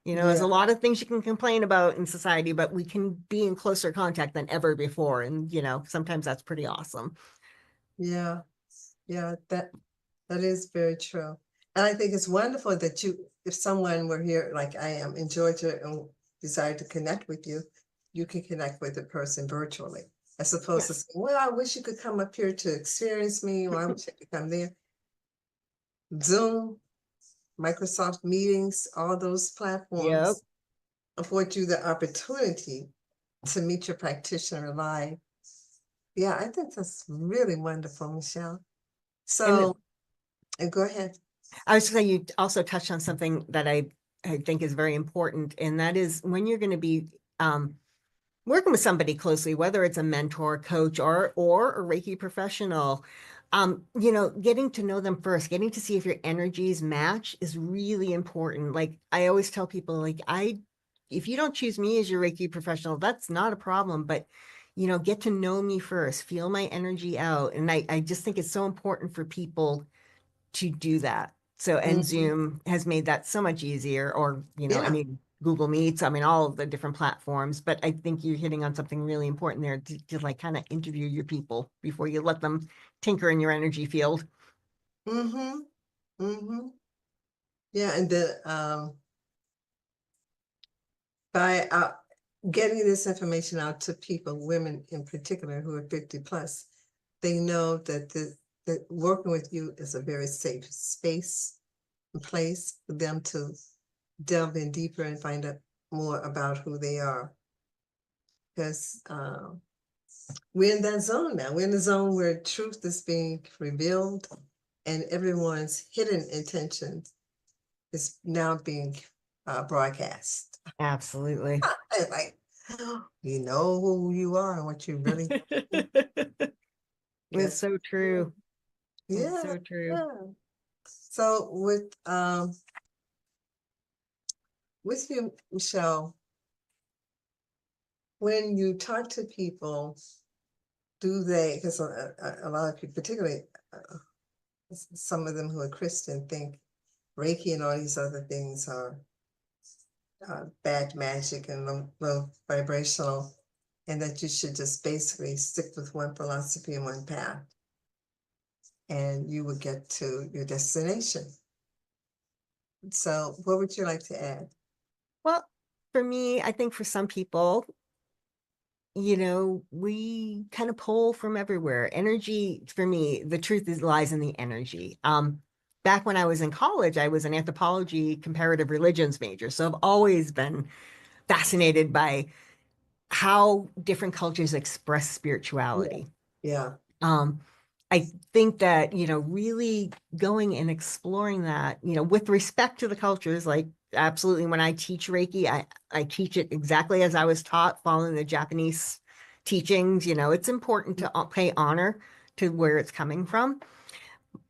Speaker 2: There's
Speaker 1: yeah,
Speaker 2: a lot of things you can complain about in society, but we can be in closer contact than ever before. And, sometimes that's pretty awesome.
Speaker 1: yeah, yeah. That is very true. And I think it's wonderful that if someone were here like I am in Georgia and decided to connect with you, you can connect with the person virtually, as opposed to
Speaker 2: Yes.
Speaker 1: saying, well, I wish you could come up here to experience me, or I wish you could come there. Zoom, Microsoft Meetings, all those
Speaker 2: Yep.
Speaker 1: platforms afford you the opportunity to meet your practitioner live. Yeah, I think that's really wonderful, Michelle.
Speaker 2: And
Speaker 1: So, and go ahead.
Speaker 2: I was saying you also touched on something that I think is very important, and that is when you're going to be working with somebody closely, whether it's a mentor, coach, or a Reiki professional, getting to know them first, getting to see if your energies match is really important. Like I always tell people, like if you don't choose me as your Reiki professional, that's not a problem, but get to know me first, feel my energy out. And I just think it's so important for people to do that. So, and
Speaker 1: Mhm.
Speaker 2: Zoom has made that so much easier, or, I
Speaker 1: Yeah.
Speaker 2: mean, Google Meets, I mean, all of the different platforms. But I think you're hitting on something really important there to like kind of interview your people before you let them tinker in your energy field.
Speaker 1: Mm-hmm. Mm-hmm. Yeah, and by getting this information out to people, women in particular who are 50 plus, they know that working with you is a very safe space and place for them to delve in deeper and find out more about who they are. Because we're in that zone now. We're in the zone where truth is being revealed and everyone's hidden intentions is now being broadcast.
Speaker 2: Absolutely.
Speaker 1: And like, you know who you are and what you really do.
Speaker 2: It's
Speaker 1: Yes.
Speaker 2: so true. It's
Speaker 1: Yeah.
Speaker 2: so true.
Speaker 1: Yeah. So with you, Michelle, when you talk to people, do they, because a lot of people, particularly some of them who are Christian, think Reiki and all these other things are bad magic and low vibrational, and that you should just basically stick with one philosophy and one path, and you will get to your destination. So, what would you like to add?
Speaker 2: Well, for me, I think for some people, we kind of pull from everywhere. Energy, for me, the truth is lies in the energy. Back when I was in college, I was an anthropology comparative religions major. So I've always been fascinated by how different cultures express
Speaker 1: Yeah.
Speaker 2: spirituality.
Speaker 1: Yeah.
Speaker 2: Um, I think that, really going and exploring that, with respect to the cultures, like absolutely when I teach Reiki, I teach it exactly as I was taught, following the Japanese teachings. It's important to pay honor to where it's coming from.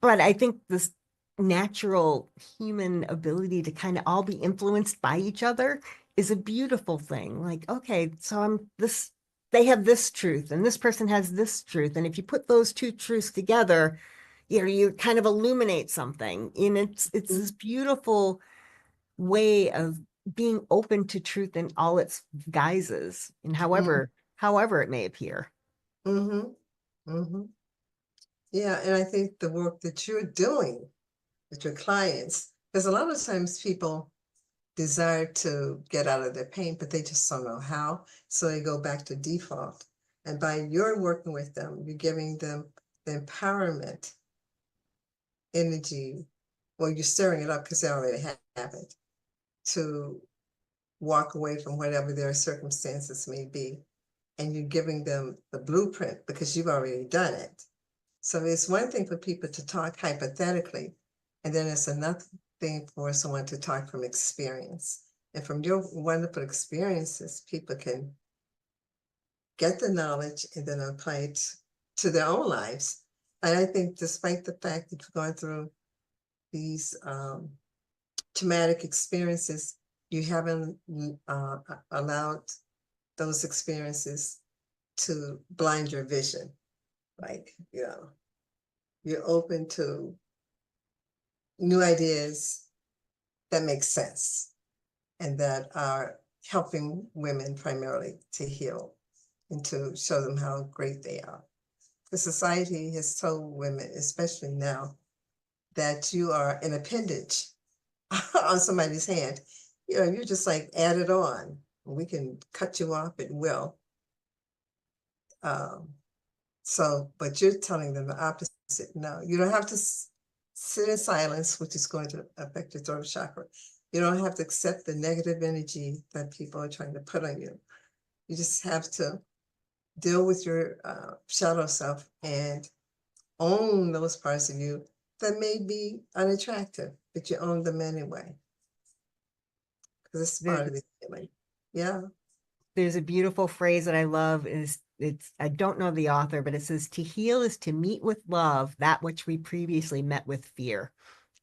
Speaker 2: But I think this natural human ability to kind of all be influenced by each other is a beautiful thing. Like, okay, so they have this truth and this person has this truth. And if you put those two truths together, you kind of illuminate something. And it's this beautiful way of being open to truth in all its guises and
Speaker 1: Mm-hmm.
Speaker 2: however it may appear.
Speaker 1: Mm-hmm. Mm-hmm. Yeah, and I think the work that you're doing with your clients, because a lot of times people desire to get out of their pain, but they just don't know how. So they go back to default. And by your working with them, you're giving them the empowerment energy. Well, you're stirring it up because they already have it to walk away from whatever their circumstances may be. And you're giving them the blueprint because you've already done it. So it's one thing for people to talk hypothetically, and then it's another thing for someone to talk from experience. And from your wonderful experiences, people can get the knowledge and then apply it to their own lives. And I think despite the fact that you've gone through these traumatic experiences, you haven't allowed those experiences to blind your vision. Like, you're open to new ideas that make sense and that are helping women primarily to heal and to show them how great they are. The society has told women, especially now, that you are an appendage on somebody's hand. You're just like added on. We can cut you off at will. Um, but you're telling them the opposite. No, you don't have to sit in silence, which is going to affect your throat chakra. You don't have to accept the negative energy that people are trying to put on you. You just have to deal with your shadow self and own those parts of you that may be unattractive, but you own them anyway, because it's
Speaker 2: There's
Speaker 1: part of the healing. Yeah.
Speaker 2: there's a beautiful phrase that I love is I don't know the author, but it says to heal is to meet with love that which we previously met with fear.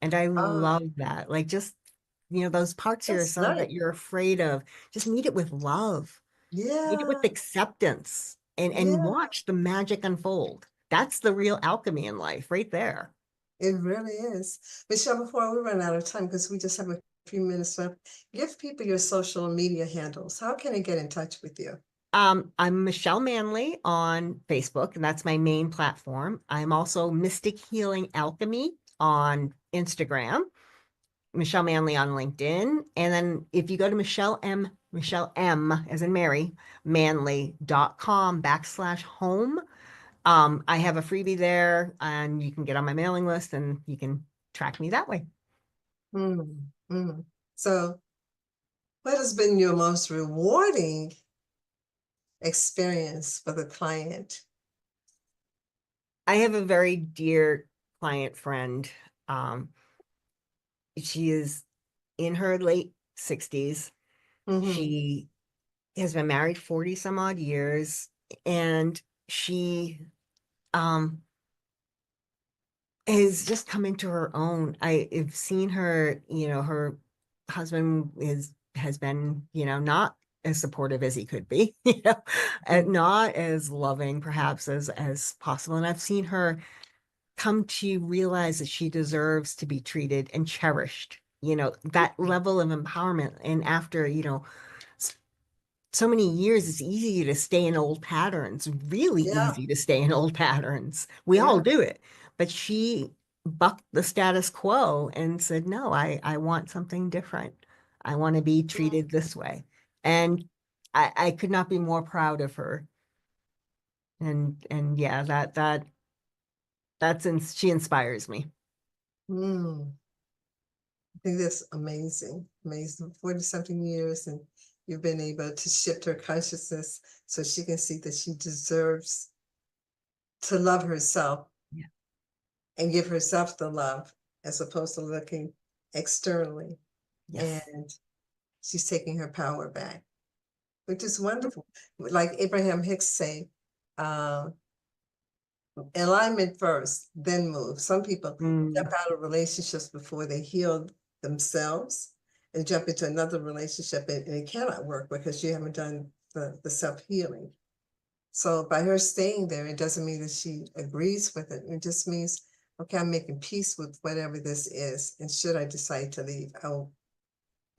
Speaker 2: And I
Speaker 1: Ah,
Speaker 2: love that. Like just, those parts of
Speaker 1: that's
Speaker 2: yourself
Speaker 1: nice.
Speaker 2: that you're afraid of, just meet it with love, meet it with
Speaker 1: Yeah.
Speaker 2: acceptance and
Speaker 1: Yeah.
Speaker 2: watch the magic unfold. That's the real alchemy in life right there.
Speaker 1: It really is. Michelle, before we run out of time, because we just have a few minutes left, give people your social media handles. How can they get in touch with you?
Speaker 2: I'm Michelle Manley on Facebook, and that's my main platform. I'm also Mystic Healing Alchemy on Instagram, Michelle Manley on LinkedIn. And then if you go to Michelle M as in Mary, manley.com/home, I have a freebie there and you can get on my mailing list and you can track me that way.
Speaker 1: Mm, mm. So, what has been your most rewarding experience for the client?
Speaker 2: I have a very dear client friend. Um, she is in her late 60s.
Speaker 1: Mm-hmm.
Speaker 2: She has been married 40 some odd years, and she um has just come into her own. I've seen her, her husband has been, not as supportive as he could be, and not as loving perhaps as possible. And I've seen her come to realize that she deserves to be treated and cherished that level of empowerment. And after, so many years, it's easy to stay in old patterns, really
Speaker 1: Yeah,
Speaker 2: easy to stay in old patterns. We all
Speaker 1: yeah.
Speaker 2: do it. But she bucked the status quo and said, no, I want something different. I want to be
Speaker 1: Mm.
Speaker 2: treated this way. And I could not be more proud of her. And yeah, she inspires me.
Speaker 1: Mm. I think that's amazing, amazing. 40 something years, and you've been able to shift her consciousness so she can see that she deserves to love herself
Speaker 2: Yeah.
Speaker 1: and give herself the love as opposed to looking externally.
Speaker 2: Yes.
Speaker 1: And she's taking her power back, which is wonderful. Like Abraham Hicks say, uh, alignment first, then move. Some people jump
Speaker 2: Mm,
Speaker 1: out of relationships before they heal themselves and jump into another relationship, and it cannot work because you haven't done the self-healing. So by her staying there, it doesn't mean that she agrees with it. It just means, okay, I'm making peace with whatever this is. And should I decide to leave, I will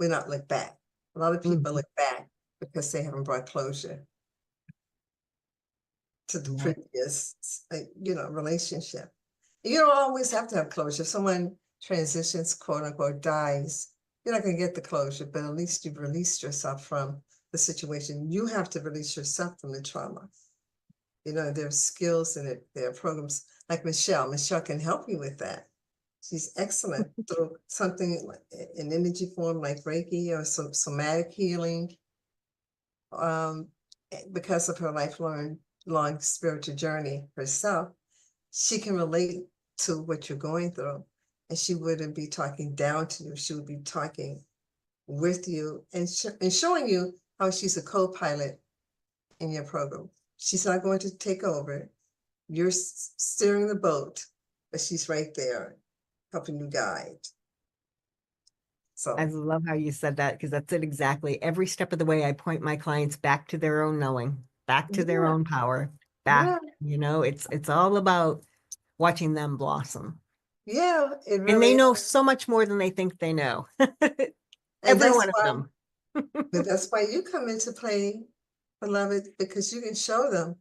Speaker 1: not look back. A lot of people
Speaker 2: mhm.
Speaker 1: look back because they haven't brought closure to the
Speaker 2: Right.
Speaker 1: previous, relationship. You don't always have to have closure. If someone transitions, quote unquote, dies, you're not going to get the closure, but at least you've released yourself from the situation. You have to release yourself from the trauma. There's skills in it. There are programs like Michelle. Michelle can help you with that. She's excellent through something like an energy form like Reiki or some somatic healing. Because of her long spiritual journey herself, she can relate to what you're going through, and she wouldn't be talking down to you. She would be talking with you and showing you how she's a co-pilot in your program. She's not going to take over. You're steering the boat, but she's right there helping you guide.
Speaker 2: I
Speaker 1: So
Speaker 2: love how you said that because that's it exactly. Every step of the way, I point my clients back to their own knowing, back to their
Speaker 1: yeah,
Speaker 2: own power, back,
Speaker 1: yeah,
Speaker 2: it's all about watching them blossom.
Speaker 1: yeah, it
Speaker 2: And
Speaker 1: really
Speaker 2: they know
Speaker 1: is.
Speaker 2: so much more than they think they know.
Speaker 1: And
Speaker 2: Every
Speaker 1: that's
Speaker 2: one of
Speaker 1: why
Speaker 2: them.
Speaker 1: But that's why you come into play, beloved, because you can show them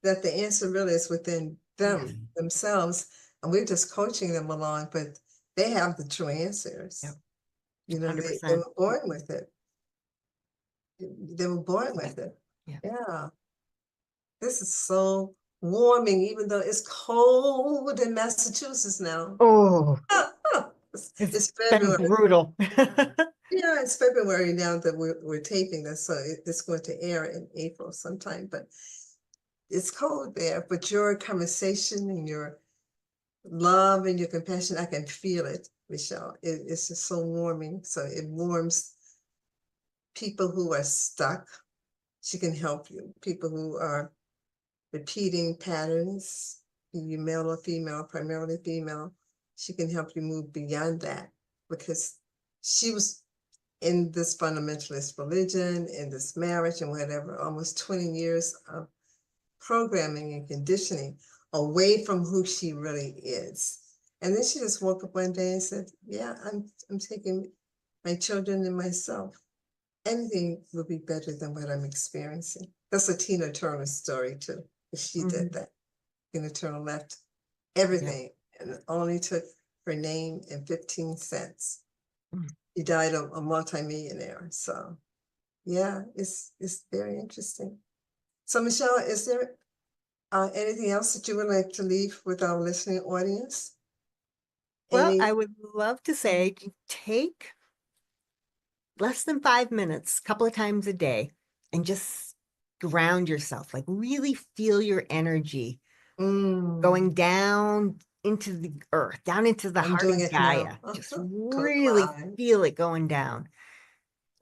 Speaker 1: that the answer really is within
Speaker 2: Yes.
Speaker 1: them, themselves. And we're just coaching them along, but they have the true answers.
Speaker 2: Yep.
Speaker 1: They
Speaker 2: 100%.
Speaker 1: were born with it. They were born with it.
Speaker 2: Yeah.
Speaker 1: Yeah. This is so warming, even though it's cold in Massachusetts now.
Speaker 2: Oh,
Speaker 1: It's,
Speaker 2: it's
Speaker 1: it's
Speaker 2: been
Speaker 1: February.
Speaker 2: brutal.
Speaker 1: Yeah, it's February now that we're taping this, so it's going to air in April sometime, but it's cold there. But your conversation and your love and your compassion, I can feel it, Michelle. It's just so warming. So it warms people who are stuck. She can help you. People who are repeating patterns, you male or female, primarily female, she can help you move beyond that because she was in this fundamentalist religion, in this marriage and whatever, almost 20 years of programming and conditioning away from who she really is. And then she just woke up one day and said, yeah, I'm taking my children and myself. Anything will be better than what I'm experiencing. That's a Tina Turner story too. She did
Speaker 2: Mhm.
Speaker 1: that. Tina Turner left
Speaker 2: Yep.
Speaker 1: everything and it only took her name and 15 cents.
Speaker 2: Mm.
Speaker 1: He died a multimillionaire. So yeah, it's very interesting. So Michelle, is there anything else that you would like to leave with our listening audience?
Speaker 2: Well,
Speaker 1: Any?
Speaker 2: I would love to say take less than 5 minutes, a couple of times a day, and just ground yourself. Like really feel your energy
Speaker 1: Mm,
Speaker 2: going down into the earth, down into the
Speaker 1: I'm
Speaker 2: heart
Speaker 1: doing
Speaker 2: of
Speaker 1: it now.
Speaker 2: Gaia. Just
Speaker 1: Close
Speaker 2: really
Speaker 1: my eyes.
Speaker 2: feel it going down.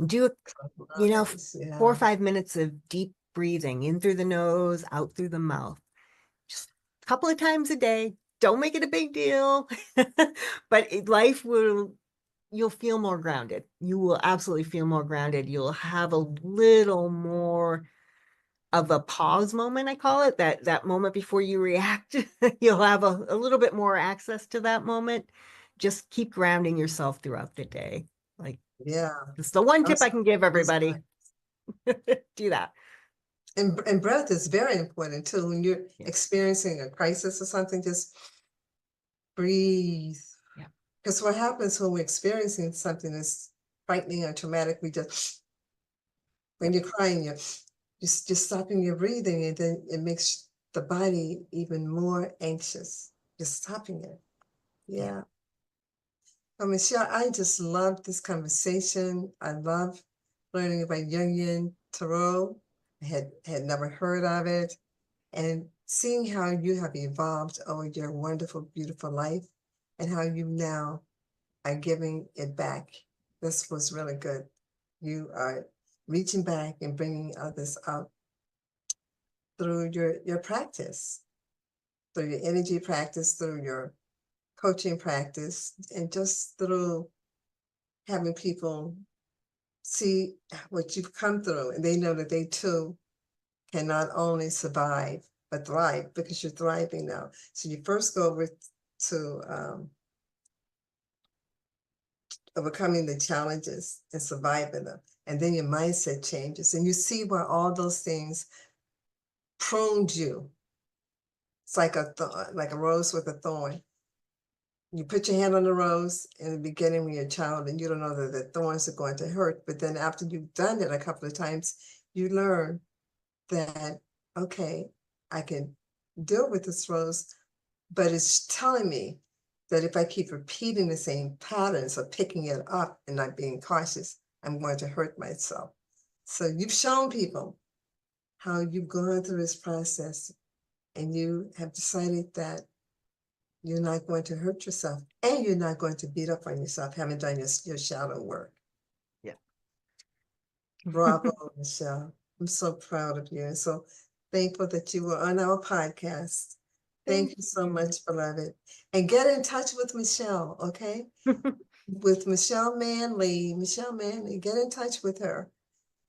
Speaker 2: Do,
Speaker 1: Close
Speaker 2: you
Speaker 1: my
Speaker 2: know,
Speaker 1: eyes.
Speaker 2: 4 or 5 minutes of deep breathing in through the nose, out through the mouth. Just a couple of times a day. Don't make it a big deal, but life will, you'll feel more grounded. You will absolutely feel more grounded. You'll have a little more of a pause moment, I call it, that moment before you react. You'll have a little bit more access to that moment just keep grounding yourself throughout the day. Like,
Speaker 1: Yeah.
Speaker 2: it's the one tip
Speaker 1: Also,
Speaker 2: I can give
Speaker 1: this
Speaker 2: everybody.
Speaker 1: one.
Speaker 2: Do that.
Speaker 1: And breath is very important too. When you're
Speaker 2: Yeah.
Speaker 1: experiencing a crisis or something, just breathe.
Speaker 2: Yeah.
Speaker 1: Because what happens when we're experiencing something that's frightening or traumatic, when you're crying, you're just stopping your breathing, and then it makes the body even more anxious. Just stopping it. Yeah. Oh, Michelle, I just love this conversation. I love learning about Jungian Tarot. I had never heard of it. And seeing how you have evolved over your wonderful, beautiful life and how you now are giving it back. This was really good. You are reaching back and bringing others up through your practice, through your energy practice, through your coaching practice, and just through having people see what you've come through, and they know that they too can not only survive but thrive, because you're thriving now. So you first go over to overcoming the challenges and surviving them, and then your mindset changes, and you see where all those things pruned you. It's like like a rose with a thorn. You put your hand on the rose in the beginning when you're a child, and you don't know that the thorns are going to hurt. But then after you've done it a couple of times, you learn that, okay, I can deal with this rose, but it's telling me that if I keep repeating the same patterns of picking it up and not being cautious, I'm going to hurt myself. So you've shown people how you've gone through this process, and you have decided that you're not going to hurt yourself, and you're not going to beat up on yourself, having done your shadow work.
Speaker 2: Yeah.
Speaker 1: Bravo, Michelle. I'm so proud of you, and so thankful that you were on our podcast. Thank you so much, beloved. And get in touch with Michelle, okay? With Michelle Manley. Michelle Manley, get in touch with her.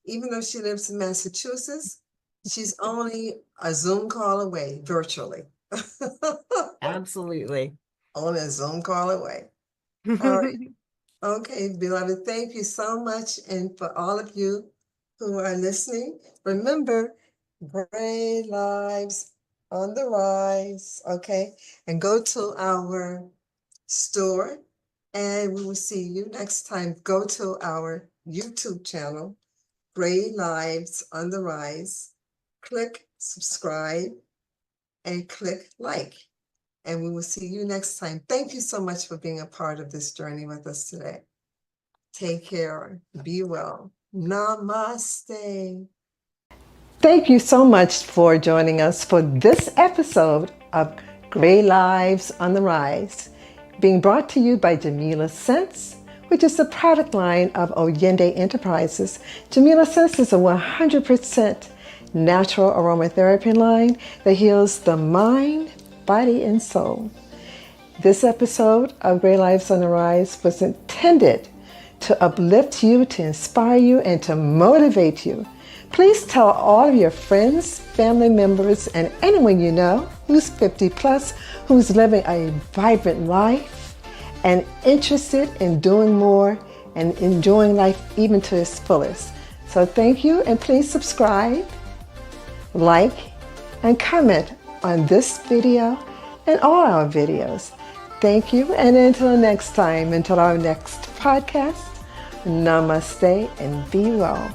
Speaker 1: Even though she lives in Massachusetts, she's only a Zoom call away, virtually.
Speaker 2: Absolutely.
Speaker 1: Only a Zoom call away. All right. Okay, beloved, thank you so much. And for all of you who are listening, remember, gray lives on the rise, okay? And go to our store, and we will see you next time. Go to our YouTube channel, Gray Lives on the Rise. Click subscribe and click like. And we will see you next time. Thank you so much for being a part of this journey with us today. Take care. Be well. Namaste. Thank you so much for joining us for this episode of Gray Lives on the Rise, being brought to you by Jamila Scents, which is the product line of Oyende Enterprises. Jamila Scents is a 100% natural aromatherapy line that heals the mind, body, and soul. This episode of Gray Lives on the Rise was intended to uplift you, to inspire you, and to motivate you. Please tell all of your friends, family members, and anyone you know who's 50 plus, who's living a vibrant life and interested in doing more and enjoying life even to its fullest. So thank you, and please subscribe, like, and comment on this video and all our videos. Thank you, and until next time, until our next podcast, namaste and be well.